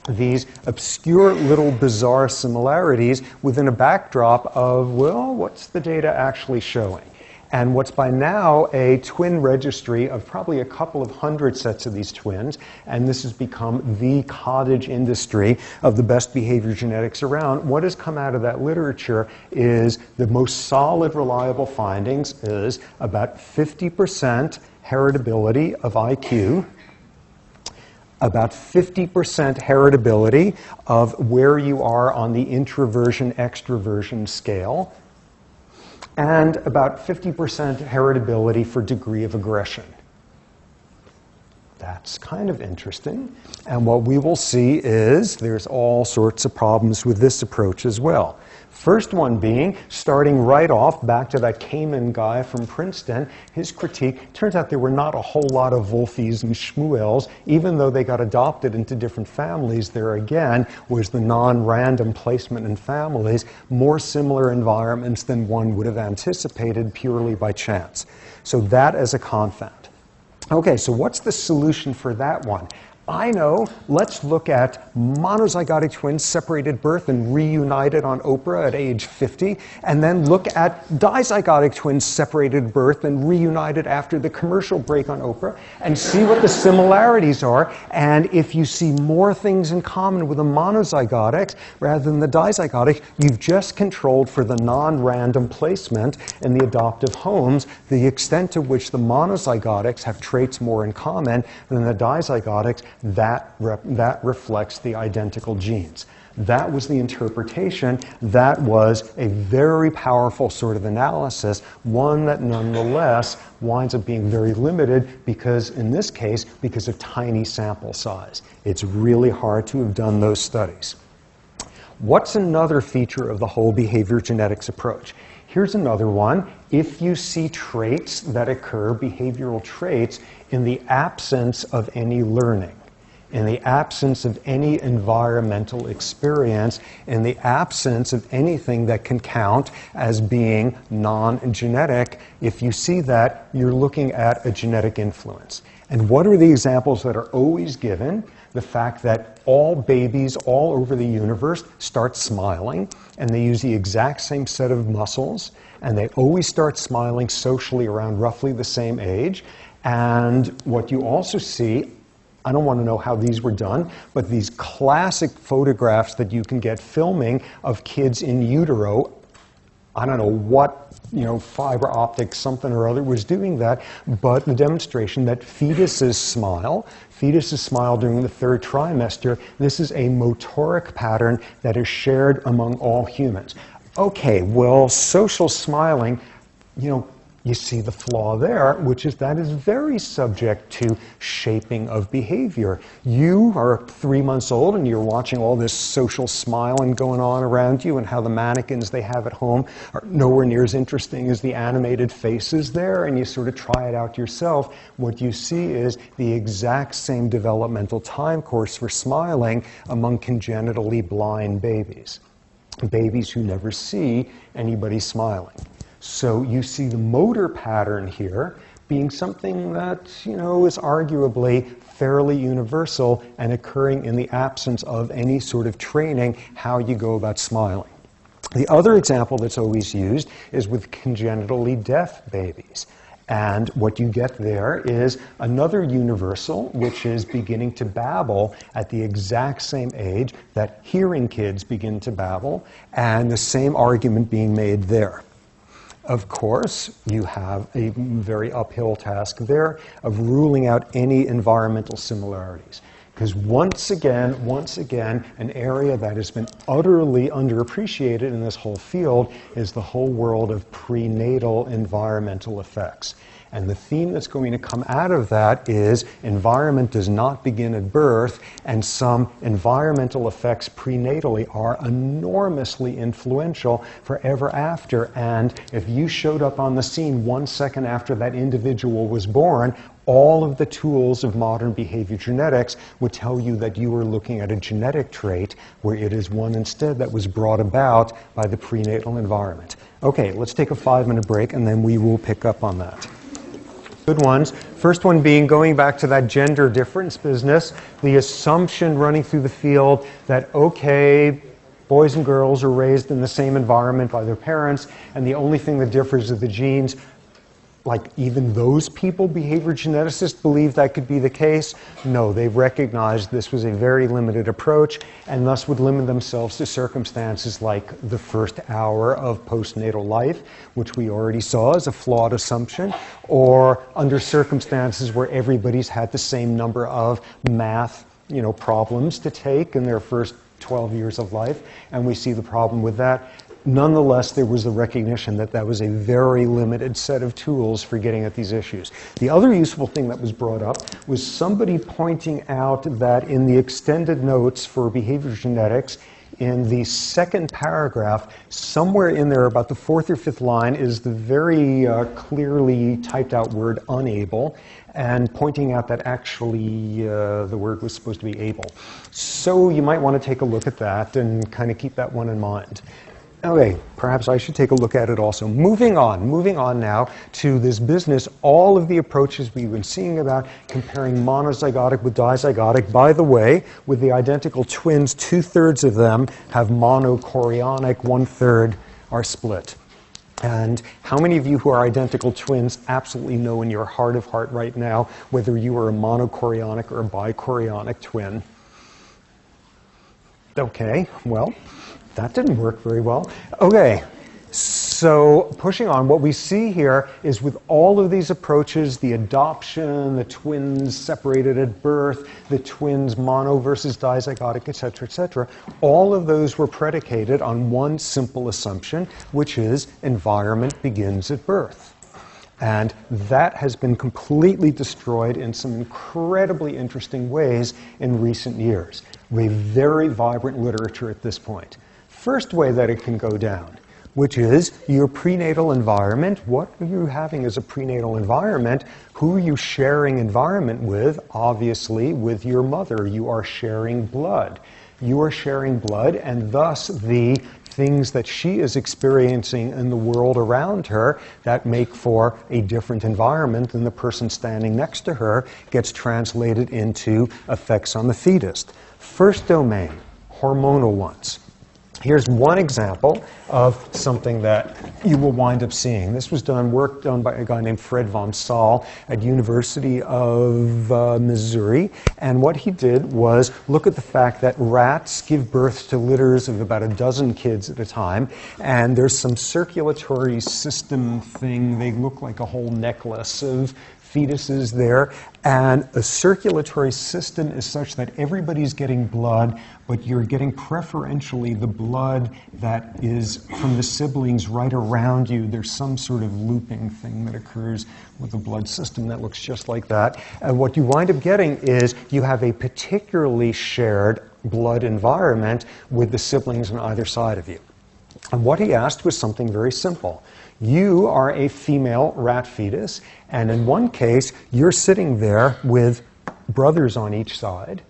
B: These obscure little bizarre similarities within a backdrop of, well, what's the data actually showing? And what's by now a twin registry of probably a couple of hundred sets of these twins, and this has become the cottage industry of the best behavior genetics around. What has come out of that literature is the most solid, reliable findings is about 50% heritability of IQ, about 50% heritability of where you are on the introversion-extroversion scale, and about 50% heritability for degree of aggression. That's kind of interesting. And what we will see is there's all sorts of problems with this approach as well. First one being, starting right off, back to that Kamen guy from Princeton, his critique, turns out there were not a whole lot of Wolfies and Shmuels. Even though they got adopted into different families, there again was the non-random placement in families, more similar environments than one would have anticipated purely by chance. So that as a confound. Okay, so what's the solution for that one? I know, let's look at monozygotic twins separated at birth and reunited on Oprah at age 50, and then look at dizygotic twins separated at birth and reunited after the commercial break on Oprah, and see what the similarities are. And if you see more things in common with the monozygotics rather than the dizygotic, you've just controlled for the non-random placement in the adoptive homes, the extent to which the monozygotics have traits more in common than the dizygotics. That reflects the identical genes. That was the interpretation. That was a very powerful sort of analysis, one that nonetheless winds up being very limited because, in this case, because of tiny sample size. It's really hard to have done those studies. What's another feature of the whole behavior genetics approach? Here's another one. If you see traits that occur, behavioral traits, in the absence of any learning, in the absence of any environmental experience, in the absence of anything that can count as being non-genetic, if you see that, you're looking at a genetic influence. And what are the examples that are always given? The fact that all babies all over the universe start smiling, and they use the exact same set of muscles, and they always start smiling socially around roughly the same age. And what you also see, I don't want to know how these were done, but these classic photographs that you can get filming of kids in utero, I don't know what, fiber optic something or other was doing that, but the demonstration that fetuses smile during the third trimester. This is a motoric pattern that is shared among all humans. Okay, well, social smiling, you see the flaw there, which is that is very subject to shaping of behavior. You are 3 months old and you're watching all this social smiling going on around you, and how the mannequins they have at home are nowhere near as interesting as the animated faces there, and you sort of try it out yourself. What you see is the exact same developmental time course for smiling among congenitally blind babies who never see anybody smiling. So you see the motor pattern here being something that, is arguably fairly universal and occurring in the absence of any sort of training how you go about smiling. The other example that's always used is with congenitally deaf babies. And what you get there is another universal, which is beginning to babble at the exact same age that hearing kids begin to babble, and the same argument being made there. Of course, you have a very uphill task there of ruling out any environmental similarities. Because once again, an area that has been utterly underappreciated in this whole field is the whole world of prenatal environmental effects. And the theme that's going to come out of that is environment does not begin at birth, and some environmental effects prenatally are enormously influential forever after. And if you showed up on the scene 1 second after that individual was born, all of the tools of modern behavior genetics would tell you that you were looking at a genetic trait where it is one instead that was brought about by the prenatal environment. Okay, let's take a 5-minute break and then we will pick up on that. Good ones. First one being going back to that gender difference business, the assumption running through the field that, okay, boys and girls are raised in the same environment by their parents, and the only thing that differs is the genes. Like, even those people, behavior geneticists, believe that could be the case? No, they recognized this was a very limited approach and thus would limit themselves to circumstances like the first hour of postnatal life, which we already saw as a flawed assumption, or under circumstances where everybody's had the same number of math, problems to take in their first 12 years of life, and we see the problem with that. Nonetheless, there was the recognition that that was a very limited set of tools for getting at these issues. The other useful thing that was brought up was somebody pointing out that in the extended notes for behavior genetics, in the second paragraph, somewhere in there, about the 4th or 5th line, is the very clearly typed out word unable, and pointing out that actually the word was supposed to be able. So you might want to take a look at that and kind of keep that one in mind. Okay, perhaps I should take a look at it also. Moving on now to this business, all of the approaches we've been seeing about comparing monozygotic with dizygotic. By the way, with the identical twins, 2/3 of them have monochorionic, 1/3 are split. And how many of you who are identical twins absolutely know in your heart of heart right now whether you are a monochorionic or a bichorionic twin? Okay, well, that didn't work very well. Okay, so pushing on, what we see here is with all of these approaches, the adoption, the twins separated at birth, the twins mono versus dizygotic, etc., all of those were predicated on one simple assumption, which is environment begins at birth. And that has been completely destroyed in some incredibly interesting ways in recent years. We have very vibrant literature at this point. First way that it can go down, which is your prenatal environment. What are you having as a prenatal environment? Who are you sharing environment with? Obviously, with your mother. You are sharing blood. You are sharing blood, and thus the things that she is experiencing in the world around her that make for a different environment than the person standing next to her gets translated into effects on the fetus. First domain, hormonal ones. Here's one example of something that you will wind up seeing. This was work done by a guy named Fred von Saal at University of Missouri. And what he did was look at the fact that rats give birth to litters of about a dozen kids at a time. And there's some circulatory system thing. They look like a whole necklace of fetuses there, and a circulatory system is such that everybody's getting blood, but you're getting preferentially the blood that is from the siblings right around you. There's some sort of looping thing that occurs with the blood system that looks just like that. And what you wind up getting is you have a particularly shared blood environment with the siblings on either side of you. And what he asked was something very simple. You are a female rat fetus, and in one case, you're sitting there with brothers on each side.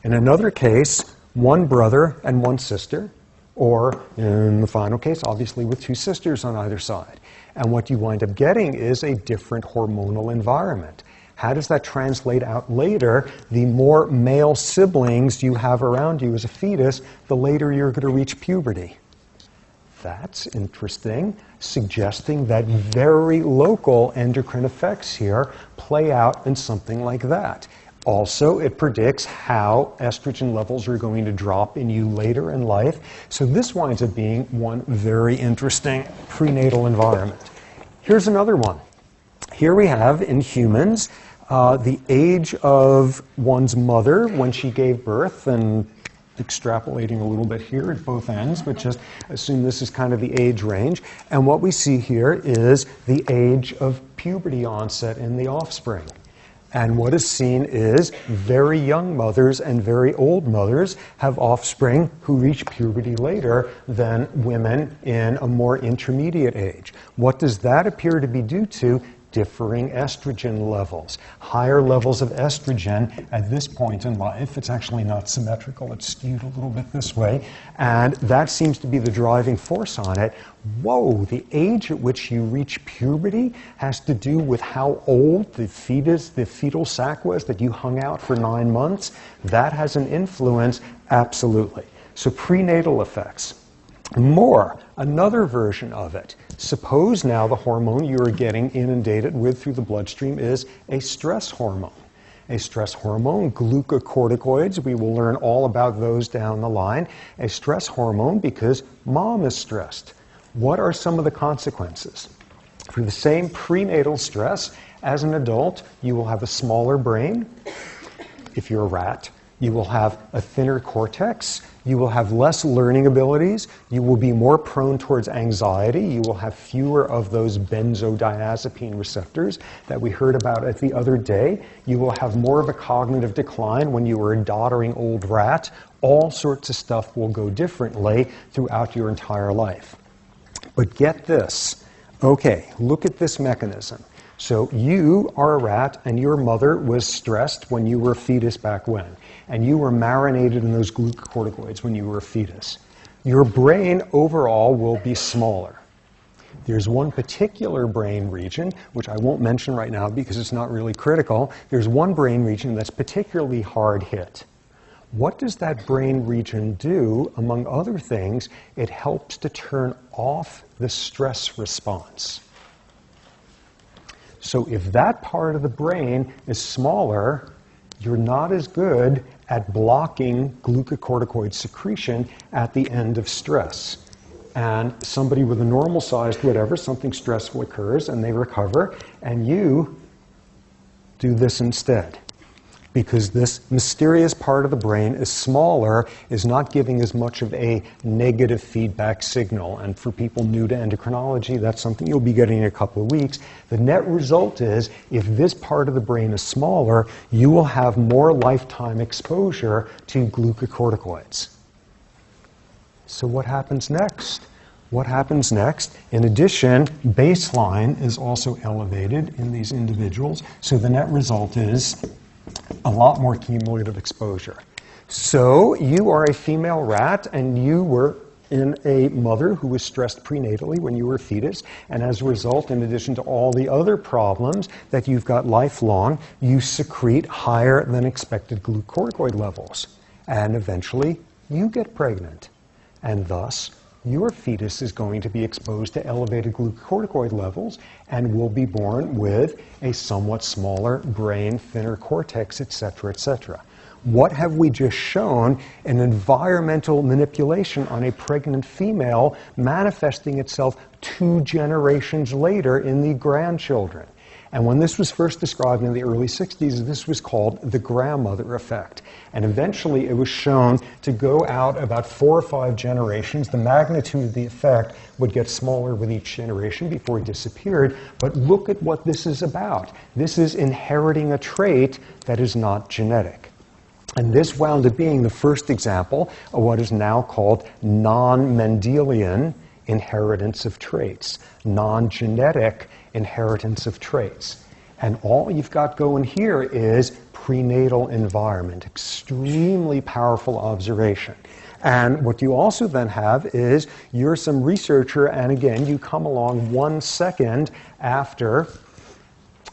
B: In another case, one brother and one sister, or in the final case, obviously with two sisters on either side. And what you wind up getting is a different hormonal environment. How does that translate out later? The more male siblings you have around you as a fetus, the later you're going to reach puberty. That's interesting, suggesting that very local endocrine effects here play out in something like that. Also, it predicts how estrogen levels are going to drop in you later in life. So this winds up being one very interesting prenatal environment. Here's another one. Here we have, in humans, the age of one's mother when she gave birth, and extrapolating a little bit here at both ends, but just assume this is kind of the age range. And what we see here is the age of puberty onset in the offspring. And what is seen is very young mothers and very old mothers have offspring who reach puberty later than women in a more intermediate age. What does that appear to be due to? Differing estrogen levels. Higher levels of estrogen at this point in life. It's actually not symmetrical. It's skewed a little bit this way. And that seems to be the driving force on it. Whoa, the age at which you reach puberty has to do with how old the fetus, the fetal sac was that you hung out for 9 months. That has an influence, absolutely. So prenatal effects. More, another version of it. Suppose now the hormone you are getting inundated with through the bloodstream is a stress hormone. A stress hormone, glucocorticoids, we will learn all about those down the line. A stress hormone because mom is stressed. What are some of the consequences? For the same prenatal stress, as an adult, you will have a smaller brain. If you're a rat, you will have a thinner cortex. You will have less learning abilities. You will be more prone towards anxiety. You will have fewer of those benzodiazepine receptors that we heard about at the other day. You will have more of a cognitive decline when you were a doddering old rat. All sorts of stuff will go differently throughout your entire life. But get this. Okay, look at this mechanism. So you are a rat, and your mother was stressed when you were a fetus back when. And you were marinated in those glucocorticoids when you were a fetus. Your brain overall will be smaller. There's one particular brain region, which I won't mention right now because it's not really critical. There's one brain region that's particularly hard hit. What does that brain region do? Among other things, it helps to turn off the stress response. So if that part of the brain is smaller, you're not as good at blocking glucocorticoid secretion at the end of stress. And somebody with a normal-sized whatever, something stressful occurs, and they recover, and you do this instead. Because this mysterious part of the brain is smaller, is not giving as much of a negative feedback signal. And for people new to endocrinology, that's something you'll be getting in a couple of weeks. The net result is, if this part of the brain is smaller, you will have more lifetime exposure to glucocorticoids. So what happens next? What happens next? In addition, baseline is also elevated in these individuals. So the net result is a lot more cumulative exposure. So you are a female rat, and you were in a mother who was stressed prenatally when you were a fetus, and as a result, in addition to all the other problems that you've got lifelong, you secrete higher than expected glucocorticoid levels, and eventually you get pregnant, and thus your fetus is going to be exposed to elevated glucocorticoid levels and will be born with a somewhat smaller brain, thinner cortex, etc., etc. What have we just shown? An environmental manipulation on a pregnant female manifesting itself 2 generations later in the grandchildren. And when this was first described in the early 60s, this was called the grandmother effect. And eventually it was shown to go out about 4 or 5 generations. The magnitude of the effect would get smaller with each generation before it disappeared. But look at what this is about. This is inheriting a trait that is not genetic. And this wound up being the first example of what is now called non-Mendelian inheritance of traits, non-genetic inheritance of traits. And all you've got going here is prenatal environment, extremely powerful observation. And what you also then have is you're some researcher, and again, you come along 1 second after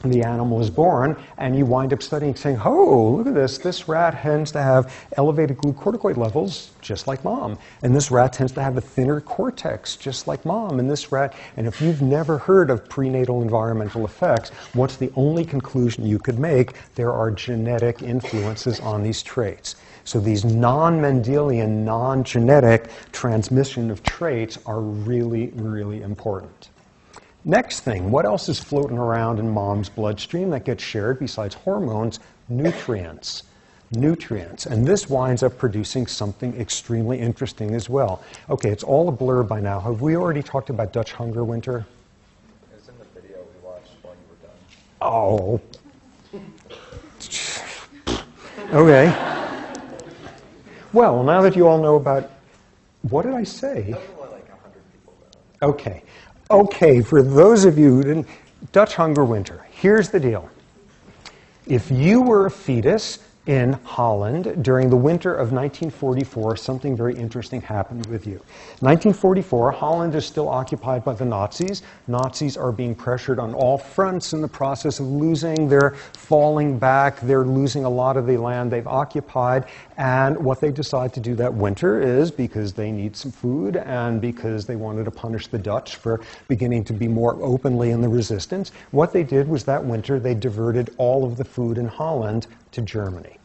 B: the animal is born, and you wind up studying, saying, oh, look at this. This rat tends to have elevated glucocorticoid levels, just like mom. And this rat tends to have a thinner cortex, just like mom. And this rat, and if you've never heard of prenatal environmental effects, what's the only conclusion you could make? There are genetic influences on these traits. So these non-Mendelian, non-genetic transmission of traits are really, really important. Next thing, what else is floating around in mom's bloodstream that gets shared besides hormones? Nutrients. Nutrients. And this winds up producing something extremely interesting as well. Okay, it's all a blur by now. Have we already talked about Dutch hunger winter?
A: It's in the video we watched while you were done.
B: Oh. Okay. Well, now that you all know about, what did I say?
A: Like 100 people though.
B: Okay. Okay, for those of you who didn't, Dutch hunger winter, here's the deal. If you were a fetus in Holland during the winter of 1944, something very interesting happened with you. 1944, Holland is still occupied by the Nazis. Nazis are being pressured on all fronts in the process of losing. They're falling back. They're losing a lot of the land they've occupied. And what they decide to do that winter is, because they need some food and because they wanted to punish the Dutch for beginning to be more openly in the resistance, what they did was that winter they diverted all of the food in Holland to Germany.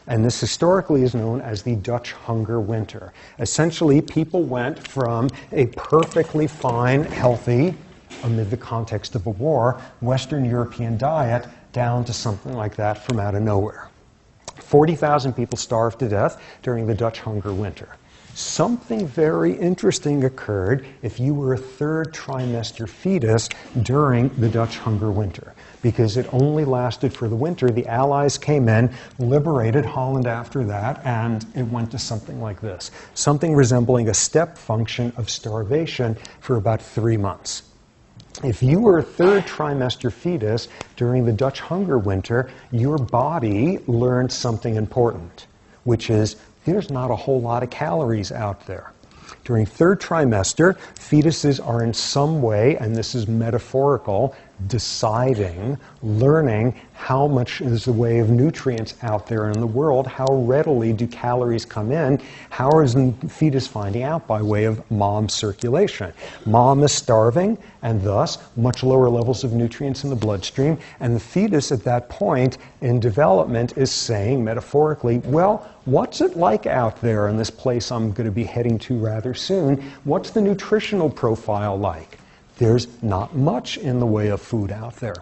B: And this historically is known as the Dutch hunger winter. Essentially, people went from a perfectly fine, healthy, amid the context of a war, Western European diet down to something like that from out of nowhere. 40,000 people starved to death during the Dutch hunger winter. Something very interesting occurred if you were a third trimester fetus during the Dutch hunger winter. Because it only lasted for the winter, the Allies came in, liberated Holland after that, and it went to something like this. Something resembling a step function of starvation for about 3 months. If you were a third trimester fetus during the Dutch hunger winter, your body learned something important, which is there's not a whole lot of calories out there. During third trimester, fetuses are in some way, and this is metaphorical, deciding, learning how much is the way of nutrients out there in the world, how readily do calories come in, how is the fetus finding out by way of mom's circulation. Mom is starving, and thus much lower levels of nutrients in the bloodstream, and the fetus at that point in development is saying, metaphorically, well, what's it like out there in this place I'm going to be heading to rather soon? What's the nutritional profile like? There's not much in the way of food out there.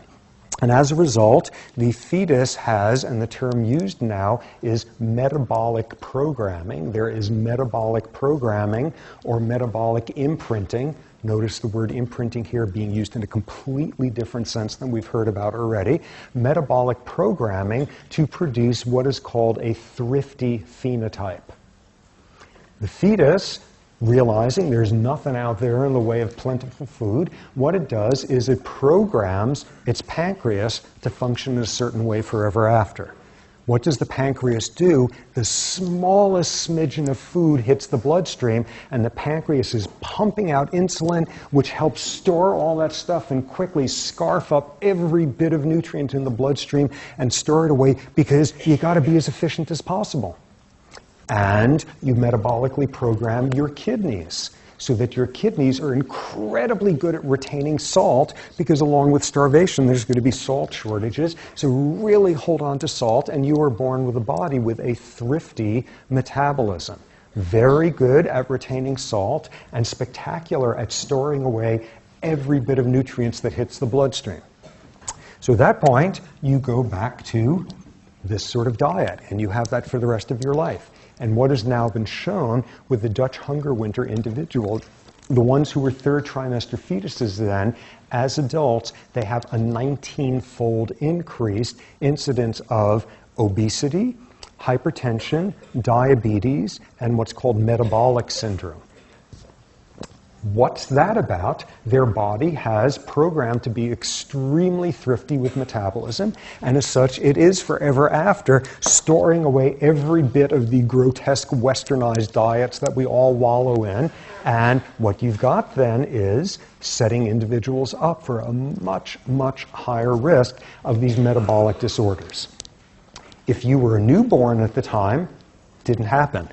B: And as a result, the fetus has, and the term used now is metabolic programming. There is metabolic programming or metabolic imprinting. Notice the word imprinting here being used in a completely different sense than we've heard about already. Metabolic programming to produce what is called a thrifty phenotype. The fetus, realizing there's nothing out there in the way of plentiful food, what it does is it programs its pancreas to function in a certain way forever after. What does the pancreas do? The smallest smidgen of food hits the bloodstream, and the pancreas is pumping out insulin, which helps store all that stuff and quickly scarf up every bit of nutrient in the bloodstream and store it away, because you got to be as efficient as possible. And you metabolically program your kidneys so that your kidneys are incredibly good at retaining salt, because along with starvation, there's going to be salt shortages. So really hold on to salt, and you are born with a body with a thrifty metabolism. Very good at retaining salt and spectacular at storing away every bit of nutrients that hits the bloodstream. So at that point, you go back to this sort of diet, and you have that for the rest of your life. And what has now been shown with the Dutch hunger winter individual, the ones who were third trimester fetuses then, as adults, they have a 19-fold increased incidence of obesity, hypertension, diabetes, and what's called metabolic syndrome. What's that about? Their body has programmed to be extremely thrifty with metabolism, and as such, it is forever after storing away every bit of the grotesque westernized diets that we all wallow in. And what you've got then is setting individuals up for a much, much higher risk of these metabolic disorders. If you were a newborn at the time, didn't happen.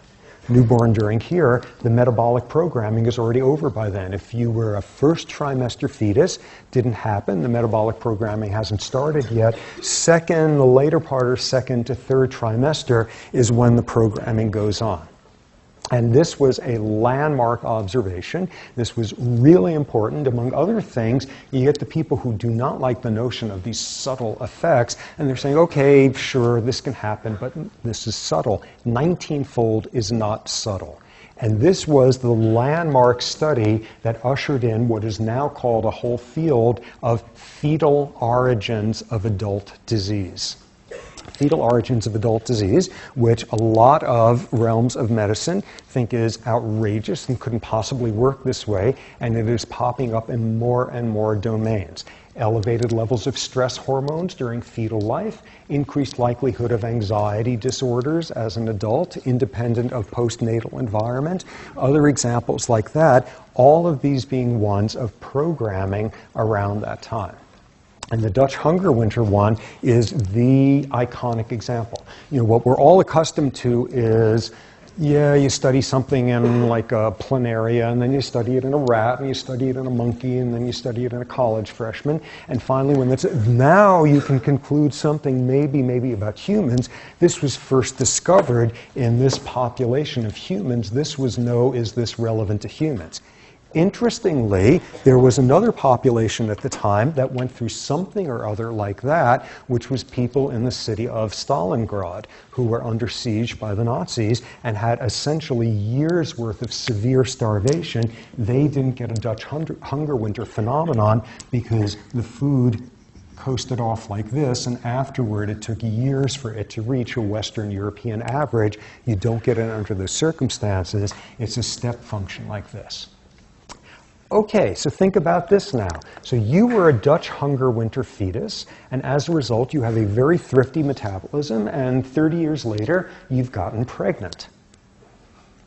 B: Newborn during here, the metabolic programming is already over by then. If you were a first trimester fetus, didn't happen. The metabolic programming hasn't started yet. The later part of second to third trimester is when the programming goes on. And this was a landmark observation. This was really important. Among other things, you get the people who do not like the notion of these subtle effects, and they're saying, okay, sure, this can happen, but this is subtle. 19-fold is not subtle. And this was the landmark study that ushered in what is now called a whole field of fetal origins of adult disease. Fetal origins of adult disease, which a lot of realms of medicine think is outrageous and couldn't possibly work this way, and it is popping up in more and more domains. Elevated levels of stress hormones during fetal life, increased likelihood of anxiety disorders as an adult, independent of postnatal environment, other examples like that, all of these being ones of programming around that time. And the Dutch hunger winter one is the iconic example. You know, what we're all accustomed to is, yeah, you study something in like a planaria, and then you study it in a rat, and you study it in a monkey, and then you study it in a college freshman. And finally, now you can conclude something maybe about humans. This was first discovered in this population of humans. This was is this relevant to humans? Interestingly, there was another population at the time that went through something or other like that, which was people in the city of Stalingrad who were under siege by the Nazis and had essentially years' worth of severe starvation. They didn't get a Dutch hunger winter phenomenon because the food coasted off like this, and afterward it took years for it to reach a Western European average. You don't get it under those circumstances. It's a step function like this. Okay, so think about this now. So you were a Dutch hunger winter fetus, and as a result, you have a very thrifty metabolism, and 30 years later, you've gotten pregnant.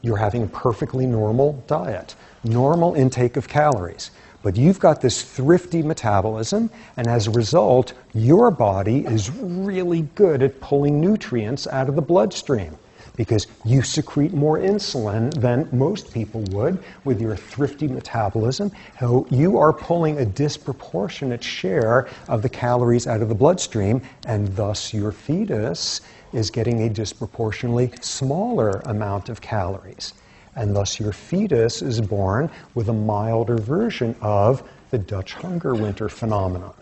B: You're having a perfectly normal diet, normal intake of calories. But you've got this thrifty metabolism, and as a result, your body is really good at pulling nutrients out of the bloodstream, because you secrete more insulin than most people would with your thrifty metabolism. So you are pulling a disproportionate share of the calories out of the bloodstream, and thus your fetus is getting a disproportionately smaller amount of calories. And thus your fetus is born with a milder version of the Dutch hunger winter phenomenon.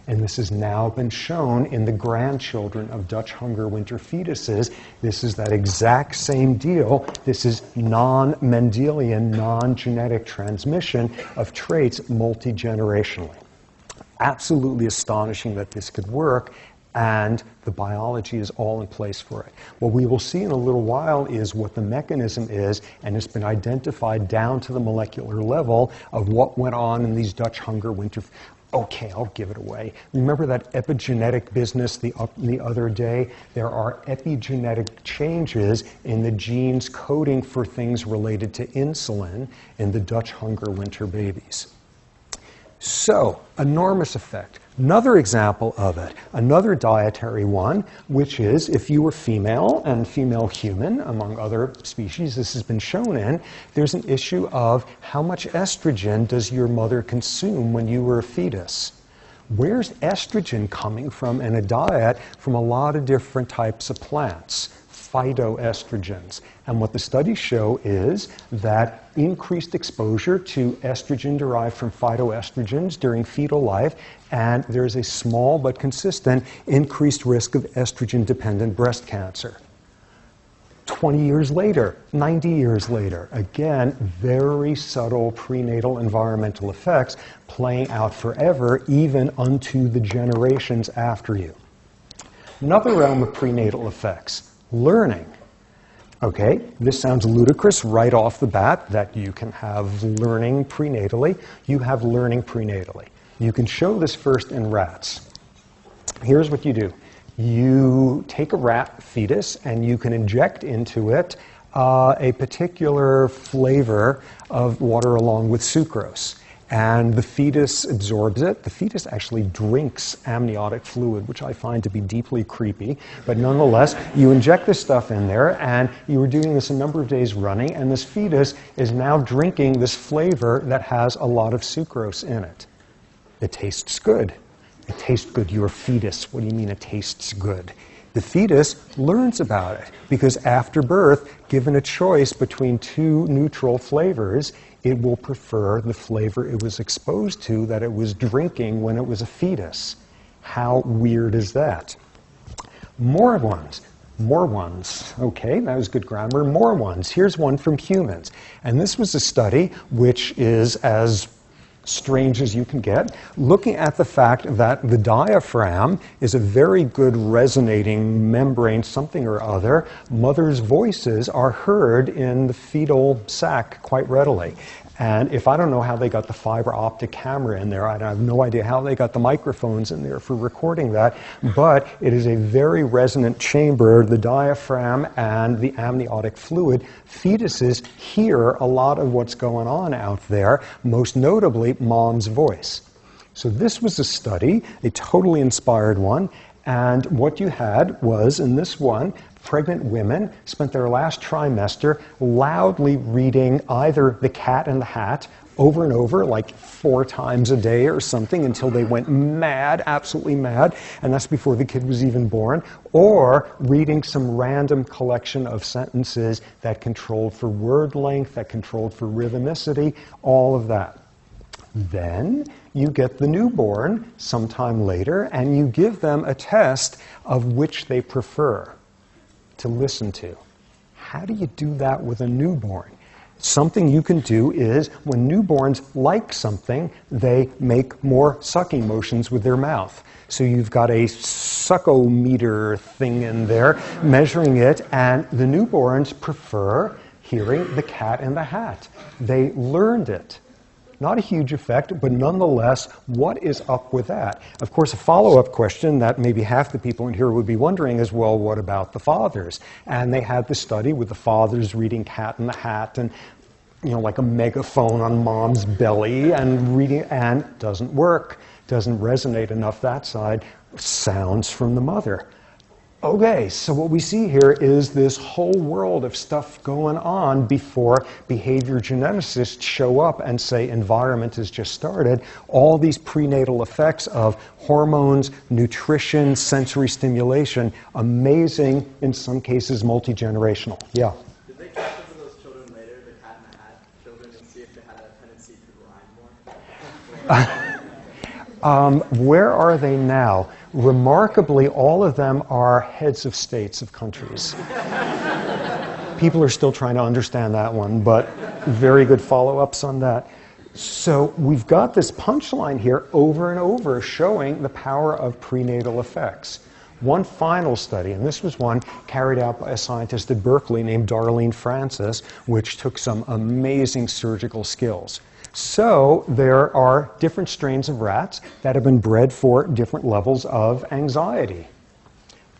B: And this has now been shown in the grandchildren of Dutch hunger winter fetuses. This is that exact same deal. This is non-Mendelian, non-genetic transmission of traits multi-generationally. Absolutely astonishing that this could work, and the biology is all in place for it. What we will see in a little while is what the mechanism is, and it's been identified down to the molecular level of what went on in these Dutch hunger winter. Okay, I'll give it away. Remember that epigenetic business the other day? There are epigenetic changes in the genes coding for things related to insulin in the Dutch hunger winter babies. So, enormous effect. Another example of it, another dietary one, which is if you were female and female human, among other species this has been shown in, there's an issue of how much estrogen does your mother consume when you were a fetus? Where's estrogen coming from in a diet? From a lot of different types of plants, phytoestrogens. And what the studies show is that increased exposure to estrogen derived from phytoestrogens during fetal life, and there's a small but consistent increased risk of estrogen-dependent breast cancer. 20 years later, 90 years later, again, very subtle prenatal environmental effects playing out forever, even unto the generations after you. Another realm of prenatal effects, learning. Okay, this sounds ludicrous right off the bat that you can have learning prenatally. You have learning prenatally. You can show this first in rats. Here's what you do. You take a rat fetus and you can inject into it a particular flavor of water along with sucrose. And the fetus absorbs it. The fetus actually drinks amniotic fluid, which I find to be deeply creepy. But nonetheless, you inject this stuff in there, and you were doing this a number of days running, and this fetus is now drinking this flavor that has a lot of sucrose in it. It tastes good. It tastes good. You're a fetus. What do you mean it tastes good? The fetus learns about it because after birth, given a choice between two neutral flavors, it will prefer the flavor it was exposed to that it was drinking when it was a fetus. How weird is that? More ones. More ones. Okay, that was good grammar. More ones. Here's one from humans. And this was a study which is as strange as you can get, looking at the fact that the diaphragm is a very good resonating membrane, something or other. Mothers' voices are heard in the fetal sac quite readily. And if I don't know how they got the fiber optic camera in there, I have no idea how they got the microphones in there for recording that, but it is a very resonant chamber, the diaphragm and the amniotic fluid. Fetuses hear a lot of what's going on out there, most notably mom's voice. So this was a study, a totally inspired one, and what you had was, in this one, pregnant women spent their last trimester loudly reading either The Cat in the Hat over and over, like 4 times a day or something, until they went mad, absolutely mad, and that's before the kid was even born, or reading some random collection of sentences that controlled for word length, that controlled for rhythmicity, all of that. Then you get the newborn sometime later, and you give them a test of which they prefer to listen to. How do you do that with a newborn? Something you can do is, when newborns like something, they make more sucking motions with their mouth. So you've got a suckometer thing in there measuring it, and the newborns prefer hearing The Cat in the Hat. They learned it. Not a huge effect, but nonetheless, what is up with that? Of course, a follow-up question that maybe half the people in here would be wondering is, well, what about the fathers? And they had the study with the fathers reading Cat in the Hat and, you know, like a megaphone on mom's belly and reading, and doesn't work, doesn't resonate enough that side, sounds from the mother. Okay, so what we see here is this whole world of stuff going on before behavior geneticists show up and say environment has just started. All these prenatal effects of hormones, nutrition, sensory stimulation, amazing, in some cases multi-generational. Yeah?
C: Did they catch up to those children later, the Cat in the Hat children, and see if they had a tendency to rhyme more?
B: Where are they now? Remarkably, all of them are heads of states of countries. People are still trying to understand that one, but very good follow-ups on that. So we've got this punchline here over and over showing the power of prenatal effects. One final study, and this was one carried out by a scientist at Berkeley named Darlene Francis, which took some amazing surgical skills. So there are different strains of rats that have been bred for different levels of anxiety.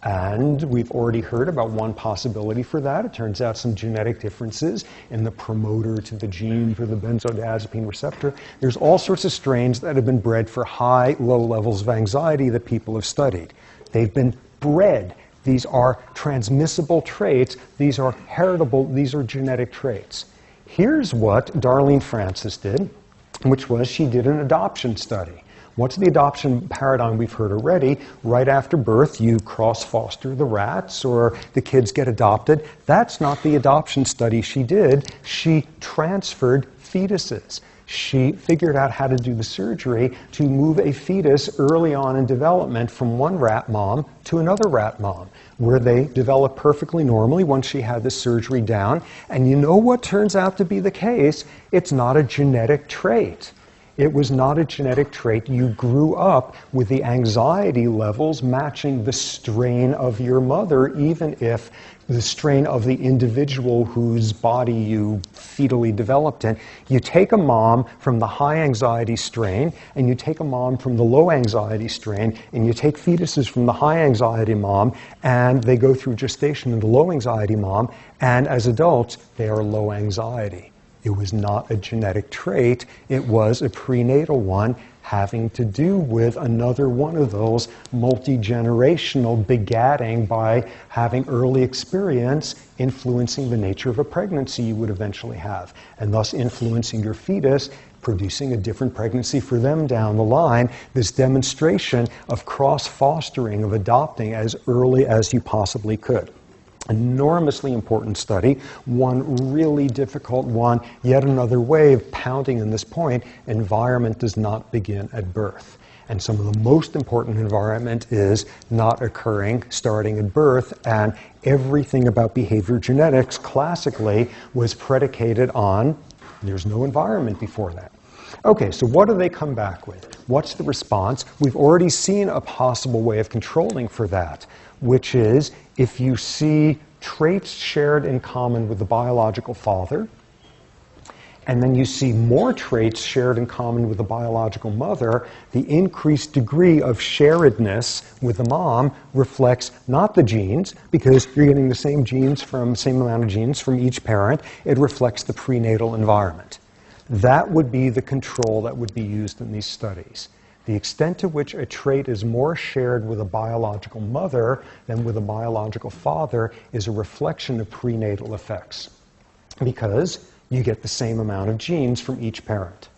B: And we've already heard about one possibility for that. It turns out some genetic differences in the promoter to the gene for the benzodiazepine receptor. There's all sorts of strains that have been bred for high, low levels of anxiety that people have studied. They've been bred. These are transmissible traits. These are heritable. These are genetic traits. Here's what Darlene Francis did, which was she did an adoption study. What's the adoption paradigm we've heard already? Right after birth, you cross-foster the rats or the kids get adopted. That's not the adoption study she did. She transferred fetuses. She figured out how to do the surgery to move a fetus early on in development from one rat mom to another rat mom, where they develop perfectly normally once she had the surgery down. And you know what turns out to be the case? It's not a genetic trait. It was not a genetic trait. You grew up with the anxiety levels matching the strain of your mother, even if the strain of the individual whose body you fetally developed in. You take a mom from the high anxiety strain, and you take a mom from the low anxiety strain, and you take fetuses from the high anxiety mom, and they go through gestation in the low anxiety mom, and as adults, they are low anxiety. It was not a genetic trait. It was a prenatal one, having to do with another one of those multi-generational begatting by having early experience influencing the nature of a pregnancy you would eventually have, and thus influencing your fetus, producing a different pregnancy for them down the line. This demonstration of cross-fostering, of adopting as early as you possibly could. Enormously important study, one really difficult one, yet another way of pounding in this point. Environment does not begin at birth. And some of the most important environment is not occurring starting at birth, and everything about behavior genetics classically was predicated on there's no environment before that. Okay, so what do they come back with? What's the response? We've already seen a possible way of controlling for that, which is if you see traits shared in common with the biological father, and then you see more traits shared in common with the biological mother, the increased degree of sharedness with the mom reflects not the genes, because you're getting the same amount of genes from each parent. It reflects the prenatal environment. That would be the control that would be used in these studies. The extent to which a trait is more shared with a biological mother than with a biological father is a reflection of prenatal effects, because you get the same amount of genes from each parent.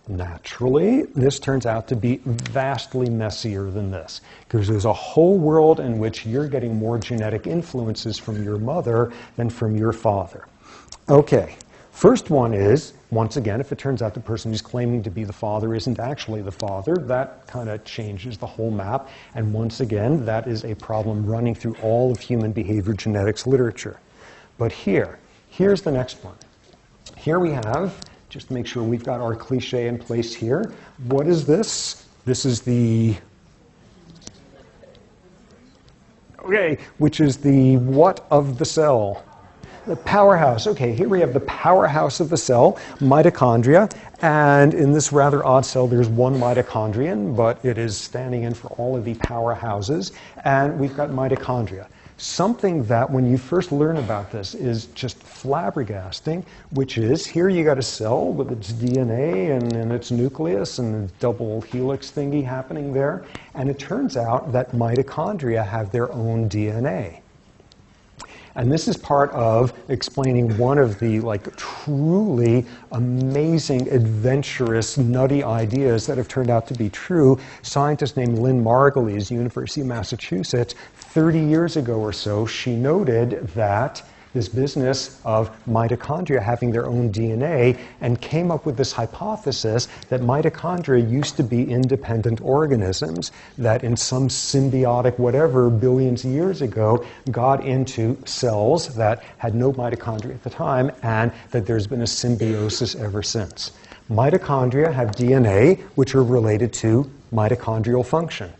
B: Naturally, this turns out to be vastly messier than this, because there's a whole world in which you're getting more genetic influences from your mother than from your father. Okay. First one is, once again, if it turns out the person who's claiming to be the father isn't actually the father, that kind of changes the whole map. And once again, that is a problem running through all of human behavior genetics literature. But here's the next one. Here we have, just to make sure we've got our cliche in place here, what is this? This is the, okay, which is the what of the cell? The powerhouse. Okay, here we have the powerhouse of the cell, mitochondria, and in this rather odd cell there's one mitochondrion, but it is standing in for all of the powerhouses, and we've got mitochondria. Something that when you first learn about this is just flabbergasting, which is here you got a cell with its DNA and its nucleus and a double helix thingy happening there, and it turns out that mitochondria have their own DNA. And this is part of explaining one of the truly amazing, adventurous, nutty ideas that have turned out to be true. A scientist named Lynn Margulies, University of Massachusetts, 30 years ago or so, she noted that this business of mitochondria having their own DNA, and came up with this hypothesis that mitochondria used to be independent organisms that in some symbiotic whatever billions of years ago got into cells that had no mitochondria at the time, and that there's been a symbiosis ever since. Mitochondria have DNA which are related to mitochondrial function.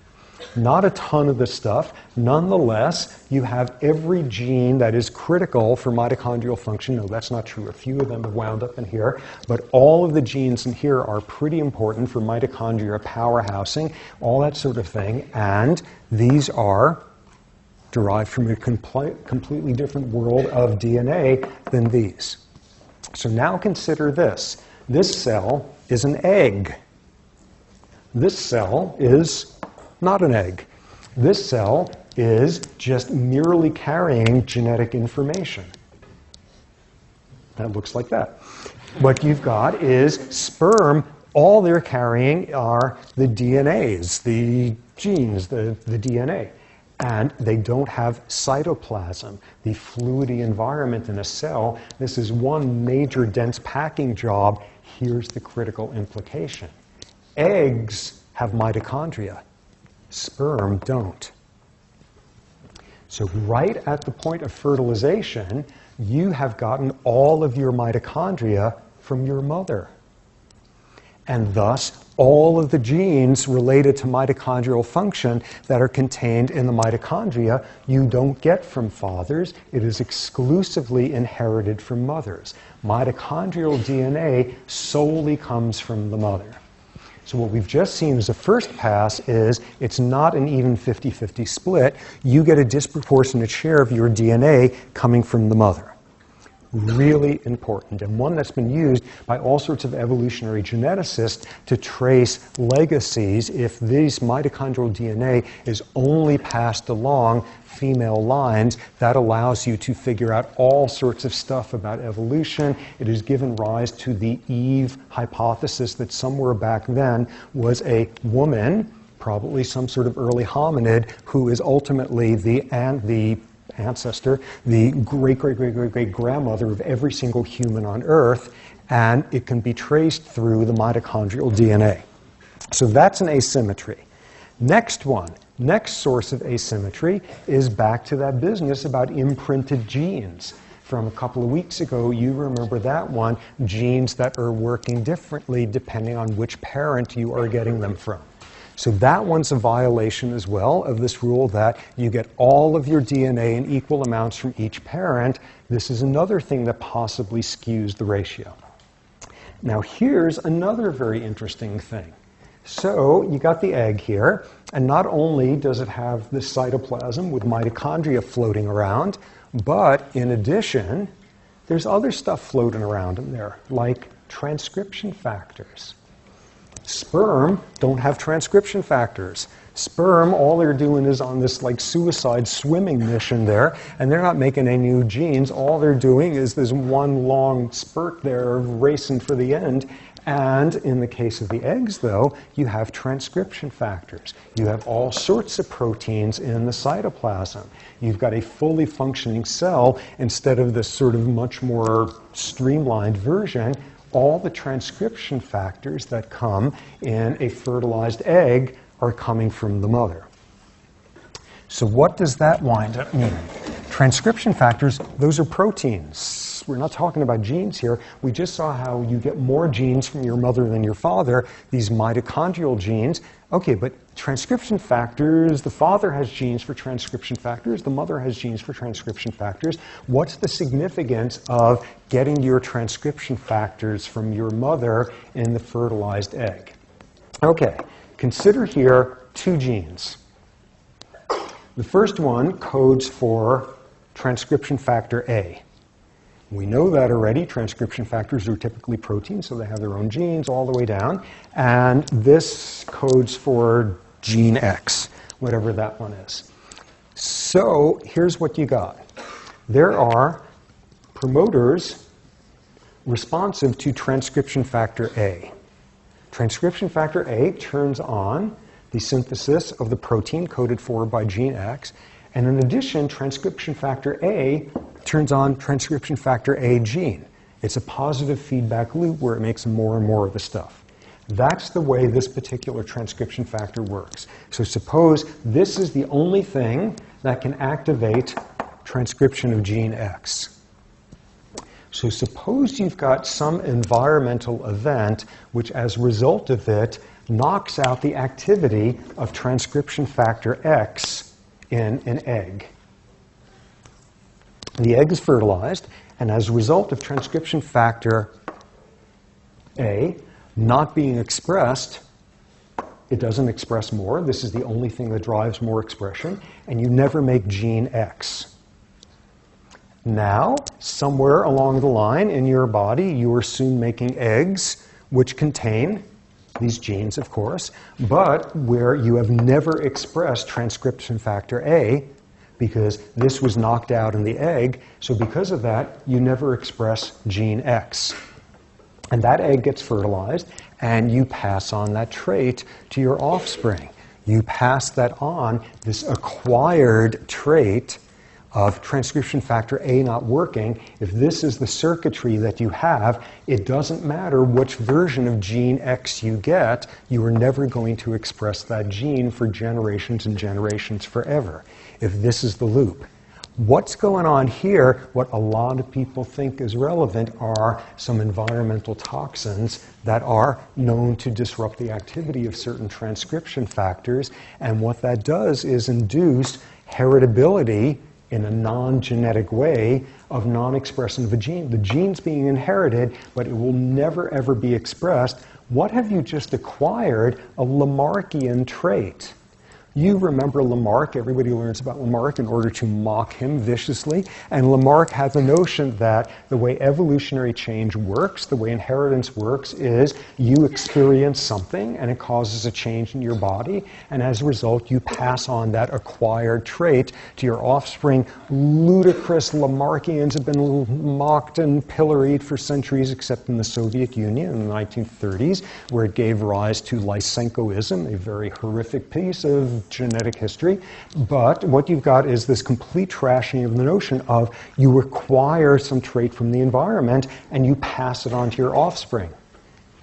B: Not a ton of this stuff. Nonetheless, you have every gene that is critical for mitochondrial function. No, that's not true. A few of them have wound up in here. But all of the genes in here are pretty important for mitochondria powerhousing, all that sort of thing. And these are derived from a completely different world of DNA than these. So now consider this. This cell is an egg. This cell is not an egg. This cell is just merely carrying genetic information. That looks like that. What you've got is sperm. All they're carrying are the DNAs, the genes, the DNA. And they don't have cytoplasm, the fluidy environment in a cell. This is one major dense packing job. Here's the critical implication. Eggs have mitochondria. Sperm don't. So right at the point of fertilization, you have gotten all of your mitochondria from your mother. And thus, all of the genes related to mitochondrial function that are contained in the mitochondria, you don't get from fathers. It is exclusively inherited from mothers. Mitochondrial DNA solely comes from the mother. So what we've just seen as a first pass is it's not an even 50-50 split. You get a disproportionate share of your DNA coming from the mother. Really important, and one that's been used by all sorts of evolutionary geneticists to trace legacies. If this mitochondrial DNA is only passed along female lines, that allows you to figure out all sorts of stuff about evolution. It has given rise to the Eve hypothesis that somewhere back then was a woman, probably some sort of early hominid, who is ultimately the ancestor, the great-great-great-great-great-grandmother of every single human on Earth, and it can be traced through the mitochondrial DNA. So that's an asymmetry. Next source of asymmetry is back to that business about imprinted genes. From a couple of weeks ago, you remember that one, genes that are working differently depending on which parent you are getting them from. So that one's a violation as well of this rule that you get all of your DNA in equal amounts from each parent. This is another thing that possibly skews the ratio. Now here's another very interesting thing. So you got the egg here, and not only does it have this cytoplasm with mitochondria floating around, but in addition, there's other stuff floating around in there, like transcription factors. Sperm don't have transcription factors. Sperm, all they're doing is on this like suicide swimming mission there, and they're not making any new genes. All they're doing is this one long spurt there racing for the end. And in the case of the eggs, though, you have transcription factors. You have all sorts of proteins in the cytoplasm. You've got a fully functioning cell instead of this sort of much more streamlined version. All the transcription factors that come in a fertilized egg are coming from the mother. So what does that wind up meaning? Transcription factors, those are proteins. We're not talking about genes here. We just saw how you get more genes from your mother than your father, these mitochondrial genes. Okay, but transcription factors, the father has genes for transcription factors, the mother has genes for transcription factors. What's the significance of getting your transcription factors from your mother in the fertilized egg? Okay, consider here two genes. The first one codes for transcription factor A. We know that already. Transcription factors are typically proteins, so they have their own genes all the way down. And this codes for gene X, whatever that one is. So here's what you got. There are promoters responsive to transcription factor A. Transcription factor A turns on the synthesis of the protein coded for by gene X. And in addition, transcription factor A turns on transcription factor A gene. It's a positive feedback loop where it makes more and more of the stuff. That's the way this particular transcription factor works. So suppose this is the only thing that can activate transcription of gene X. So suppose you've got some environmental event which, as a result of it, knocks out the activity of transcription factor X in an egg. The egg is fertilized, and as a result of transcription factor A not being expressed, it doesn't express more. This is the only thing that drives more expression, and you never make gene X. Now, somewhere along the line in your body, you are soon making eggs which contain these genes, of course, but where you have never expressed transcription factor A because this was knocked out in the egg. So because of that, you never express gene X. And that egg gets fertilized, and you pass on that trait to your offspring. You pass that on, this acquired trait of transcription factor A not working. If this is the circuitry that you have, it doesn't matter which version of gene X you get, you are never going to express that gene for generations and generations forever, if this is the loop. What's going on here, what a lot of people think is relevant, are some environmental toxins that are known to disrupt the activity of certain transcription factors. And what that does is induce heritability in a non-genetic way of non-expression of a gene. The gene's being inherited, but it will never, ever be expressed. What have you just acquired? A Lamarckian trait. You remember Lamarck. Everybody learns about Lamarck in order to mock him viciously. And Lamarck had the notion that the way evolutionary change works, the way inheritance works, is you experience something and it causes a change in your body. And as a result, you pass on that acquired trait to your offspring. Ludicrous Lamarckians have been mocked and pilloried for centuries, except in the Soviet Union in the 1930s, where it gave rise to Lysenkoism, a very horrific piece of genetic history. But what you've got is this complete trashing of the notion of you acquire some trait from the environment and you pass it on to your offspring.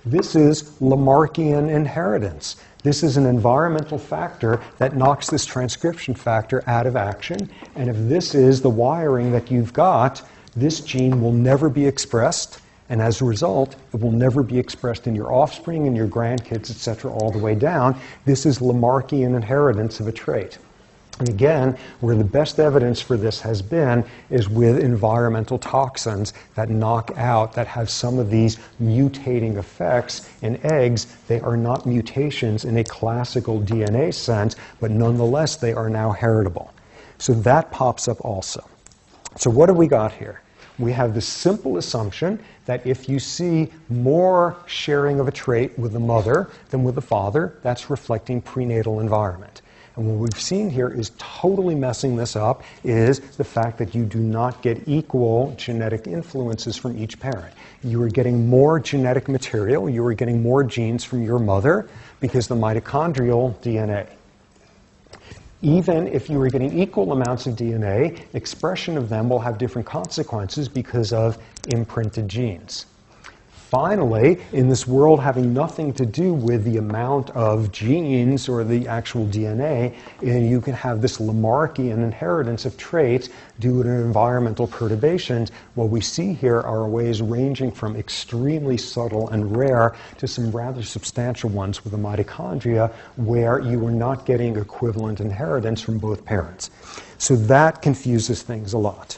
B: This is Lamarckian inheritance. This is an environmental factor that knocks this transcription factor out of action. And if this is the wiring that you've got, this gene will never be expressed. And as a result, it will never be expressed in your offspring and your grandkids, etc., all the way down. This is Lamarckian inheritance of a trait. And again, where the best evidence for this has been is with environmental toxins that knock out, that have some of these mutating effects in eggs. They are not mutations in a classical DNA sense, but nonetheless, they are now heritable. So that pops up also. So what have we got here? We have the simple assumption that if you see more sharing of a trait with the mother than with the father, that's reflecting prenatal environment. And what we've seen here is totally messing this up is the fact that you do not get equal genetic influences from each parent. You are getting more genetic material, you are getting more genes from your mother because the mitochondrial DNA. Even if you are getting equal amounts of DNA, expression of them will have different consequences because of imprinted genes. Finally, in this world having nothing to do with the amount of genes or the actual DNA, you can have this Lamarckian inheritance of traits due to environmental perturbations. What we see here are ways ranging from extremely subtle and rare to some rather substantial ones with the mitochondria, where you are not getting equivalent inheritance from both parents. So that confuses things a lot.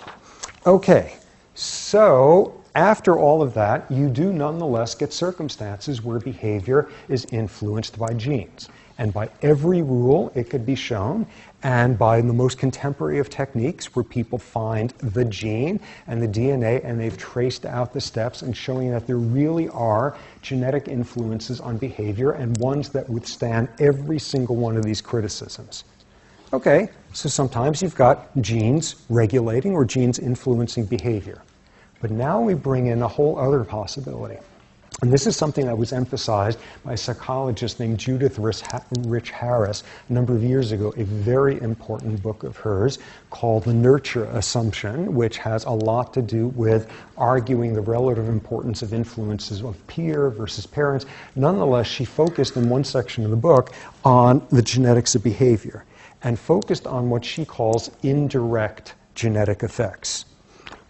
B: Okay, so after all of that, you do nonetheless get circumstances where behavior is influenced by genes. And by every rule, it could be shown, and by the most contemporary of techniques where people find the gene and the DNA and they've traced out the steps and showing that there really are genetic influences on behavior and ones that withstand every single one of these criticisms. Okay, so sometimes you've got genes regulating or genes influencing behavior. But now we bring in a whole other possibility. And this is something that was emphasized by a psychologist named Judith Rich Harris a number of years ago, a very important book of hers called The Nurture Assumption, which has a lot to do with arguing the relative importance of influences of peer versus parents. Nonetheless, she focused in one section of the book on the genetics of behavior and focused on what she calls indirect genetic effects.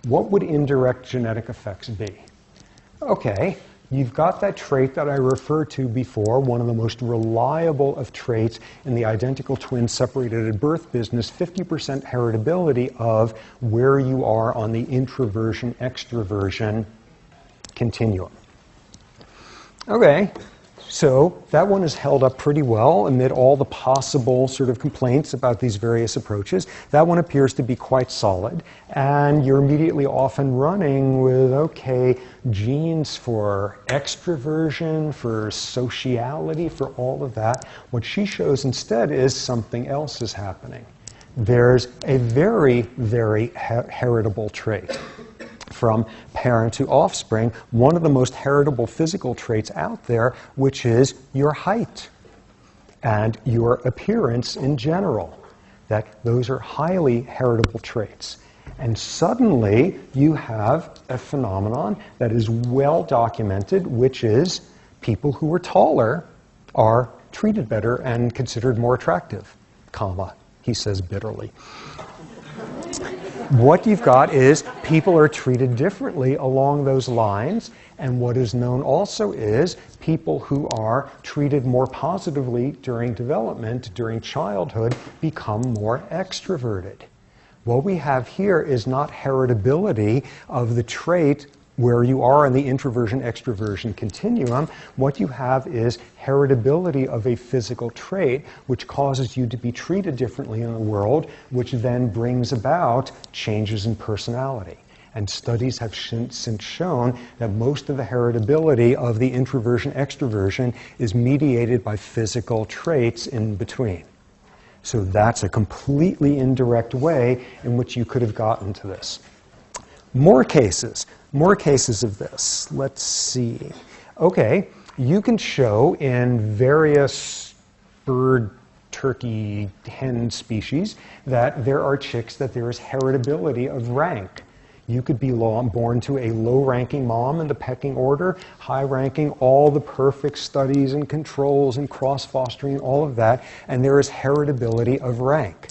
B: What would indirect genetic effects be? Okay, you've got that trait that I referred to before, one of the most reliable of traits in the identical twin separated at birth business, 50% heritability of where you are on the introversion-extroversion continuum. Okay, so that one is held up pretty well amid all the possible sort of complaints about these various approaches. That one appears to be quite solid, and you're immediately off and running with, okay, genes for extroversion, for sociality, for all of that. What she shows instead is something else is happening. There's a very, very heritable trait from parent to offspring, one of the most heritable physical traits out there, which is your height and your appearance in general. That those are highly heritable traits. And suddenly you have a phenomenon that is well documented, which is people who are taller are treated better and considered more attractive, comma, he says bitterly. What you've got is people are treated differently along those lines, and what is known also is people who are treated more positively during development, during childhood, become more extroverted. What we have here is not heritability of the trait where you are in the introversion-extroversion continuum. What you have is heritability of a physical trait, which causes you to be treated differently in the world, which then brings about changes in personality. And studies have since shown that most of the heritability of the introversion-extroversion is mediated by physical traits in between. So that's a completely indirect way in which you could have gotten to this. More cases of this. Let's see. Okay, you can show in various bird, turkey, hen species that there are chicks that there is heritability of rank. You could be born to a low-ranking mom in the pecking order, high-ranking, all the perfect studies and controls and cross-fostering, all of that, and there is heritability of rank.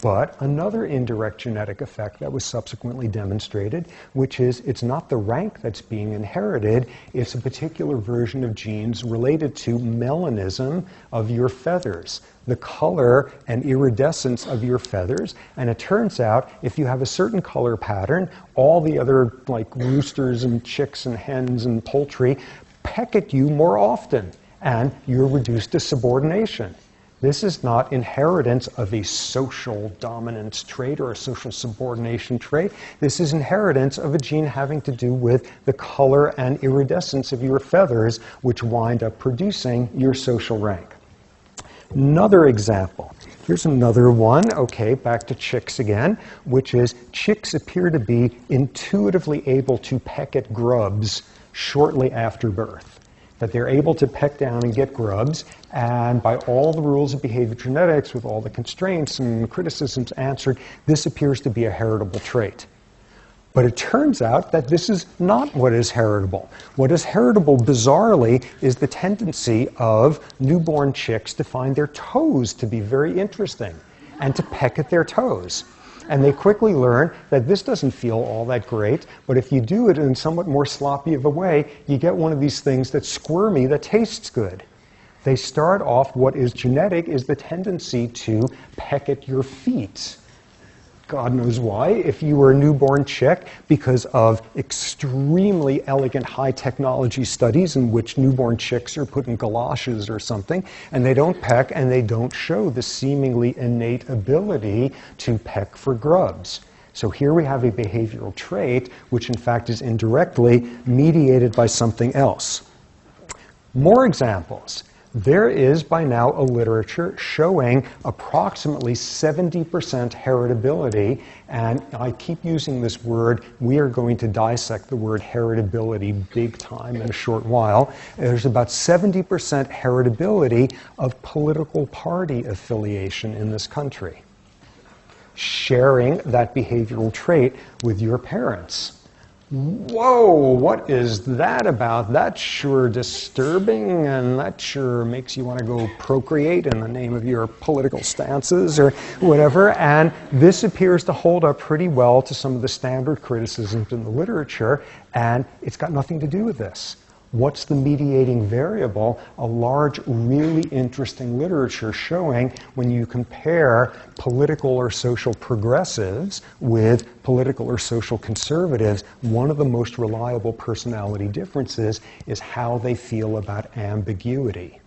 B: But another indirect genetic effect that was subsequently demonstrated, which is it's not the rank that's being inherited, it's a particular version of genes related to melanism of your feathers, the color and iridescence of your feathers. And it turns out if you have a certain color pattern, all the other like roosters and chicks and hens and poultry peck at you more often, and you're reduced to subordination. This is not inheritance of a social dominance trait or a social subordination trait. This is inheritance of a gene having to do with the color and iridescence of your feathers, which wind up producing your social rank. Another example. Here's another one. Okay, back to chicks again, which is chicks appear to be intuitively able to peck at grubs shortly after birth. That they're able to peck down and get grubs, and by all the rules of behavior genetics, with all the constraints and criticisms answered, this appears to be a heritable trait. But it turns out that this is not what is heritable. What is heritable, bizarrely, is the tendency of newborn chicks to find their toes to be very interesting and to peck at their toes. And they quickly learn that this doesn't feel all that great, but if you do it in somewhat more sloppy of a way, you get one of these things that's squirmy that tastes good. They start off, what is genetic is the tendency to peck at your feet. God knows why. If you were a newborn chick, because of extremely elegant high technology studies in which newborn chicks are put in galoshes or something, and they don't peck and they don't show the seemingly innate ability to peck for grubs. So here we have a behavioral trait which in fact is indirectly mediated by something else. More examples. There is by now a literature showing approximately 70% heritability, and I keep using this word. We are going to dissect the word heritability big time in a short while. There's about 70% heritability of political party affiliation in this country. Sharing that behavioral trait with your parents. Whoa, what is that about? That's sure disturbing, and that sure makes you want to go procreate in the name of your political stances or whatever. And this appears to hold up pretty well to some of the standard criticisms in the literature, and it's got nothing to do with this. What's the mediating variable? A large, really interesting literature showing when you compare political or social progressives with political or social conservatives, one of the most reliable personality differences is how they feel about ambiguity.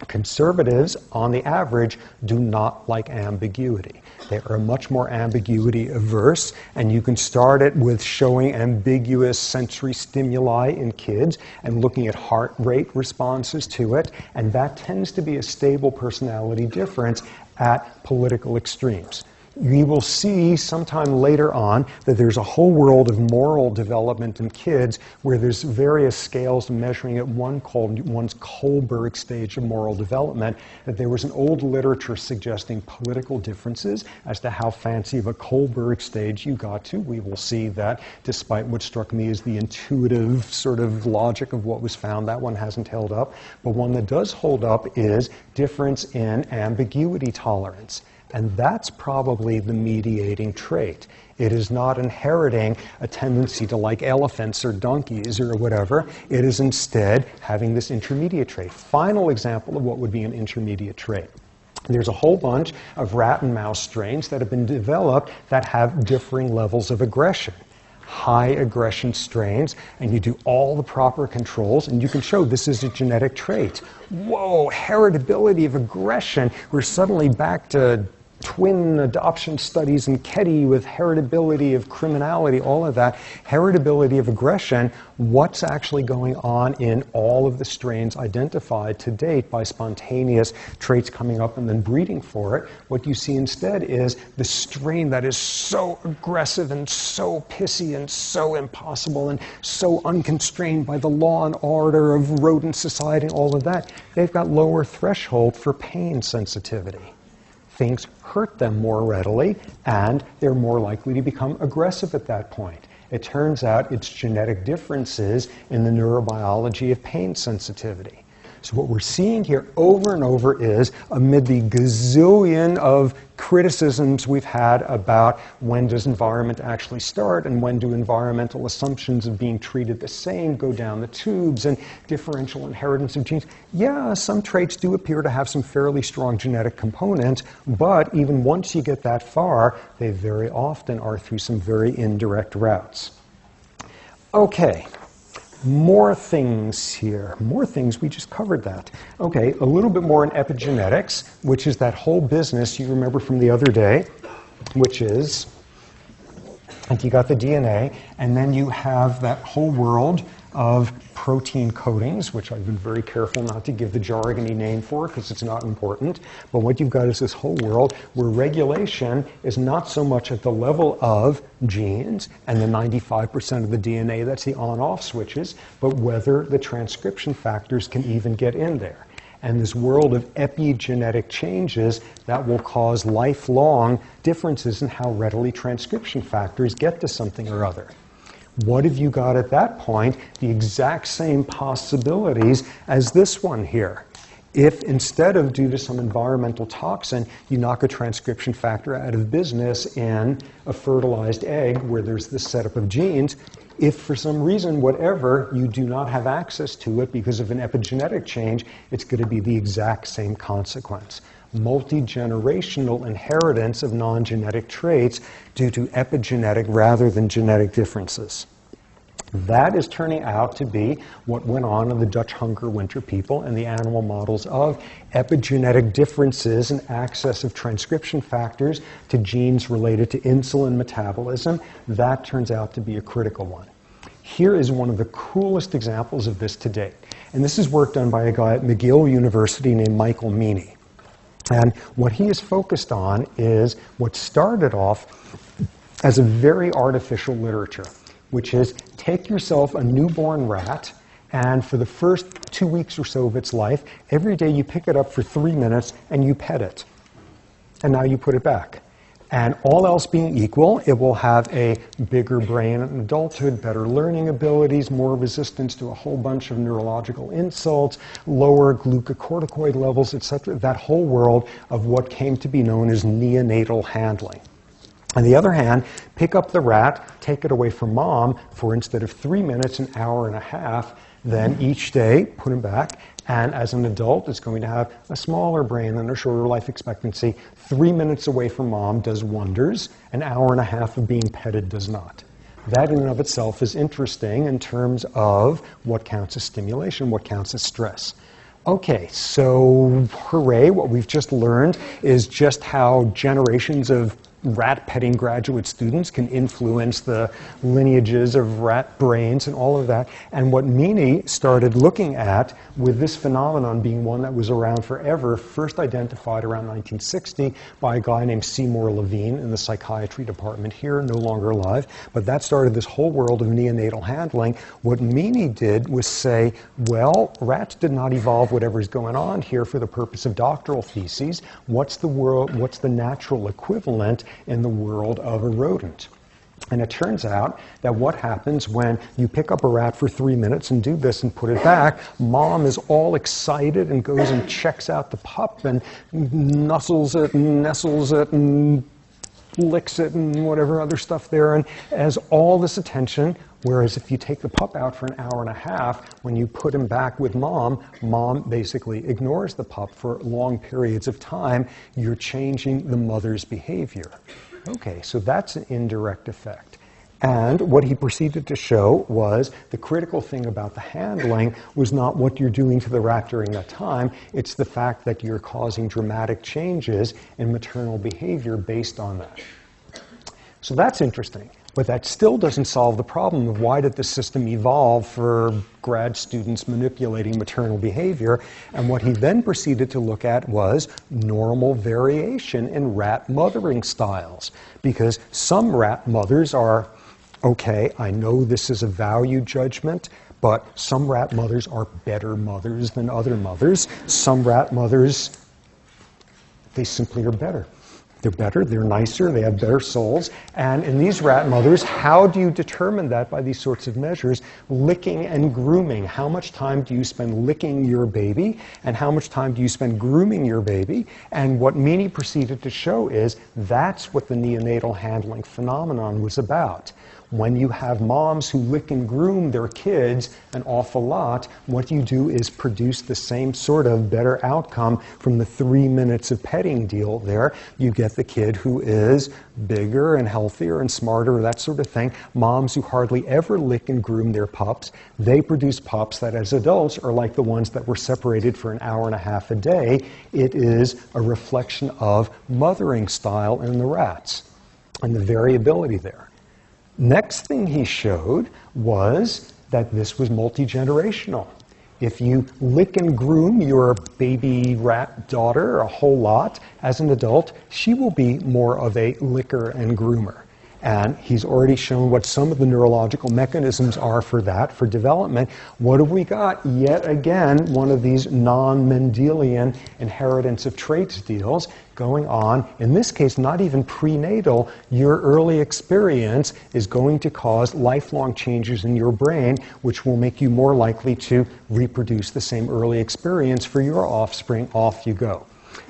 B: Conservatives, on the average, do not like ambiguity. They are much more ambiguity averse, and you can start it with showing ambiguous sensory stimuli in kids and looking at heart rate responses to it, and that tends to be a stable personality difference at political extremes. We will see sometime later on that there's a whole world of moral development in kids where there's various scales measuring at one's Kohlberg stage of moral development, that there was an old literature suggesting political differences as to how fancy of a Kohlberg stage you got to. We will see that despite what struck me as the intuitive sort of logic of what was found, that one hasn't held up. But one that does hold up is difference in ambiguity tolerance. And that's probably the mediating trait. It is not inheriting a tendency to like elephants or donkeys or whatever. It is instead having this intermediate trait. Final example of what would be an intermediate trait. There's a whole bunch of rat and mouse strains that have been developed that have differing levels of aggression. High aggression strains, and you do all the proper controls, and you can show this is a genetic trait. Whoa, heritability of aggression. We're suddenly back to twin adoption studies in Ketty with heritability of criminality, all of that. Heritability of aggression, what's actually going on in all of the strains identified to date by spontaneous traits coming up and then breeding for it. What you see instead is the strain that is so aggressive and so pissy and so impossible and so unconstrained by the law and order of rodent society and all of that. They've got lower threshold for pain sensitivity. Things hurt them more readily, and they're more likely to become aggressive at that point. It turns out it's genetic differences in the neurobiology of pain sensitivity. So what we're seeing here over and over is, amid the gazillion of criticisms we've had about when does environment actually start and when do environmental assumptions of being treated the same go down the tubes and differential inheritance of genes. Yeah, some traits do appear to have some fairly strong genetic components, but even once you get that far, they very often are through some very indirect routes. Okay. More things here. More things, we just covered that. Okay, a little bit more in epigenetics, which is that whole business you remember from the other day, which is, like you got the DNA, and then you have that whole world of protein coatings, which I've been very careful not to give the jargony name for because it's not important. But what you've got is this whole world where regulation is not so much at the level of genes and the 95% of the DNA that's the on-off switches, but whether the transcription factors can even get in there. And this world of epigenetic changes that will cause lifelong differences in how readily transcription factors get to something or other. What have you got at that point? The exact same possibilities as this one here. If instead of, due to some environmental toxin, you knock a transcription factor out of business in a fertilized egg where there's this setup of genes, if for some reason, whatever, you do not have access to it because of an epigenetic change, it's going to be the exact same consequence. Multi-generational inheritance of non-genetic traits due to epigenetic rather than genetic differences. That is turning out to be what went on in the Dutch hunger winter people and the animal models of epigenetic differences in access of transcription factors to genes related to insulin metabolism. That turns out to be a critical one. Here is one of the coolest examples of this to date. And this is work done by a guy at McGill University named Michael Meany. And what he is focused on is what started off as a very artificial literature, which is take yourself a newborn rat, and for the first 2 weeks or so of its life, every day you pick it up for 3 minutes and you pet it. And now you put it back. And all else being equal, it will have a bigger brain in adulthood, better learning abilities, more resistance to a whole bunch of neurological insults, lower glucocorticoid levels, etc. That whole world of what came to be known as neonatal handling. On the other hand, pick up the rat, take it away from mom for instead of 3 minutes, an hour and a half, then each day put him back. And as an adult, it's going to have a smaller brain and a shorter life expectancy. 3 minutes away from mom does wonders. An hour and a half of being petted does not. That in and of itself is interesting in terms of what counts as stimulation, what counts as stress. Okay, so hooray, what we've just learned is just how generations of rat petting graduate students can influence the lineages of rat brains and all of that. And what Meany started looking at, with this phenomenon being one that was around forever, first identified around 1960 by a guy named Seymour Levine in the psychiatry department here, no longer alive, but that started this whole world of neonatal handling. What Meany did was say, well, rats did not evolve whatever's going on here for the purpose of doctoral theses. What's the natural equivalent in the world of a rodent? And it turns out that what happens when you pick up a rat for 3 minutes and do this and put it back, mom is all excited and goes and checks out the pup and nuzzles it and nestles it and licks it and whatever other stuff there, and has all this attention. Whereas if you take the pup out for an hour and a half, when you put him back with mom, mom basically ignores the pup for long periods of time. You're changing the mother's behavior. Okay, so that's an indirect effect. And what he proceeded to show was the critical thing about the handling was not what you're doing to the rat during that time, it's the fact that you're causing dramatic changes in maternal behavior based on that. So that's interesting. But that still doesn't solve the problem of why did the system evolve for grad students manipulating maternal behavior. And what he then proceeded to look at was normal variation in rat mothering styles. Because some rat mothers are, okay, I know this is a value judgment, but some rat mothers are better mothers than other mothers. Some rat mothers, they simply are better. They're better, they're nicer, they have better souls. And in these rat mothers, how do you determine that by these sorts of measures? Licking and grooming. How much time do you spend licking your baby? And how much time do you spend grooming your baby? And what Meany proceeded to show is that's what the neonatal handling phenomenon was about. When you have moms who lick and groom their kids an awful lot, what you do is produce the same sort of better outcome from the 3 minutes of petting deal there. You get the kid who is bigger and healthier and smarter, that sort of thing. Moms who hardly ever lick and groom their pups, they produce pups that as adults are like the ones that were separated for an hour and a half a day. It is a reflection of mothering style in the rats and the variability there. Next thing he showed was that this was multi-generational. If you lick and groom your baby rat daughter a whole lot, as an adult, she will be more of a licker and groomer. And he's already shown what some of the neurological mechanisms are for that, for development. What have we got? Yet again, one of these non-Mendelian inheritance of traits deals going on. In this case, not even prenatal. Your early experience is going to cause lifelong changes in your brain, which will make you more likely to reproduce the same early experience for your offspring. Off you go.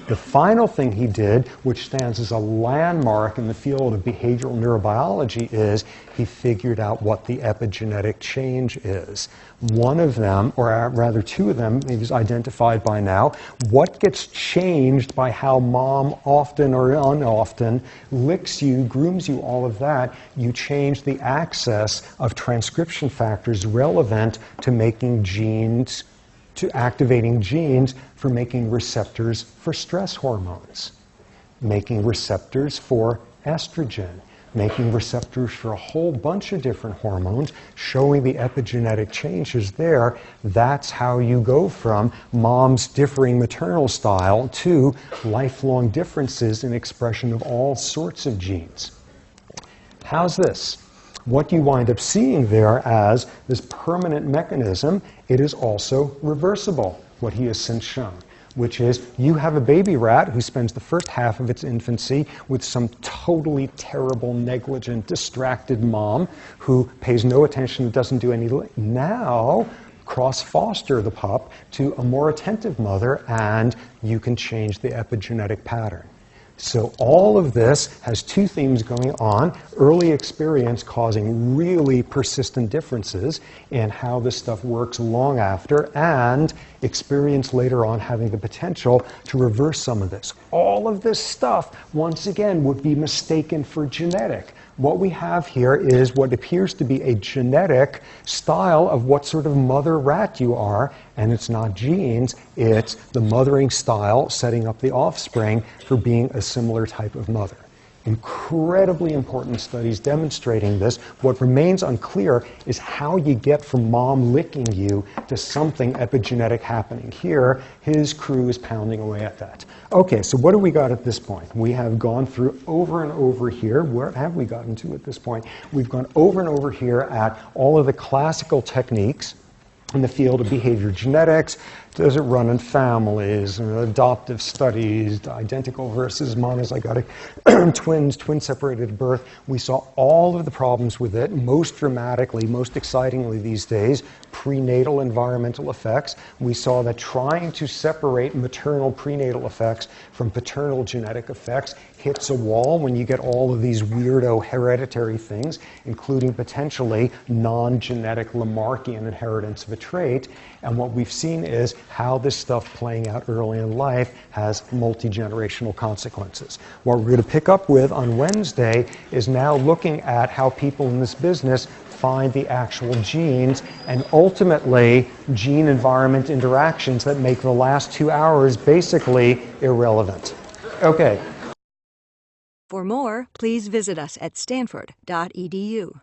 B: The final thing he did, which stands as a landmark in the field of behavioral neurobiology, is he figured out what the epigenetic change is. One of them, or rather two of them, he's identified by now. What gets changed by how mom often or unoften licks you, grooms you, all of that, you change the access of transcription factors relevant to making genes, to activating genes for making receptors for stress hormones, making receptors for estrogen, making receptors for a whole bunch of different hormones, showing the epigenetic changes there. That's how you go from mom's differing maternal style to lifelong differences in expression of all sorts of genes. How's this? What you wind up seeing there as this permanent mechanism, it is also reversible, what he has since shown, which is you have a baby rat who spends the first half of its infancy with some totally terrible, negligent, distracted mom who pays no attention, doesn't do any. Now, cross-foster the pup to a more attentive mother, and you can change the epigenetic pattern. So all of this has two themes going on: early experience causing really persistent differences in how this stuff works long after, and experience later on having the potential to reverse some of this. All of this stuff, once again, would be mistaken for genetic. What we have here is what appears to be a genetic style of what sort of mother rat you are, and it's not genes, it's the mothering style setting up the offspring for being a similar type of mother. Incredibly important studies demonstrating this. What remains unclear is how you get from mom licking you to something epigenetic happening. Here, his crew is pounding away at that. Okay, so what do we got at this point? We have gone through over and over here. Where have we gotten to at this point? We've gone over and over here at all of the classical techniques in the field of behavior genetics, Does it run in families, adoptive studies, identical versus monozygotic twins, twin separated at birth? We saw all of the problems with it, most dramatically, most excitingly these days, prenatal environmental effects. We saw that trying to separate maternal prenatal effects from paternal genetic effects hits a wall when you get all of these weirdo hereditary things, including potentially non-genetic Lamarckian inheritance of a trait. And what we've seen is how this stuff playing out early in life has multi-generational consequences. What we're going to pick up with on Wednesday is now looking at how people in this business find the actual genes and ultimately gene-environment interactions that make the last 2 hours basically irrelevant. Okay.
D: For more, please visit us at stanford.edu.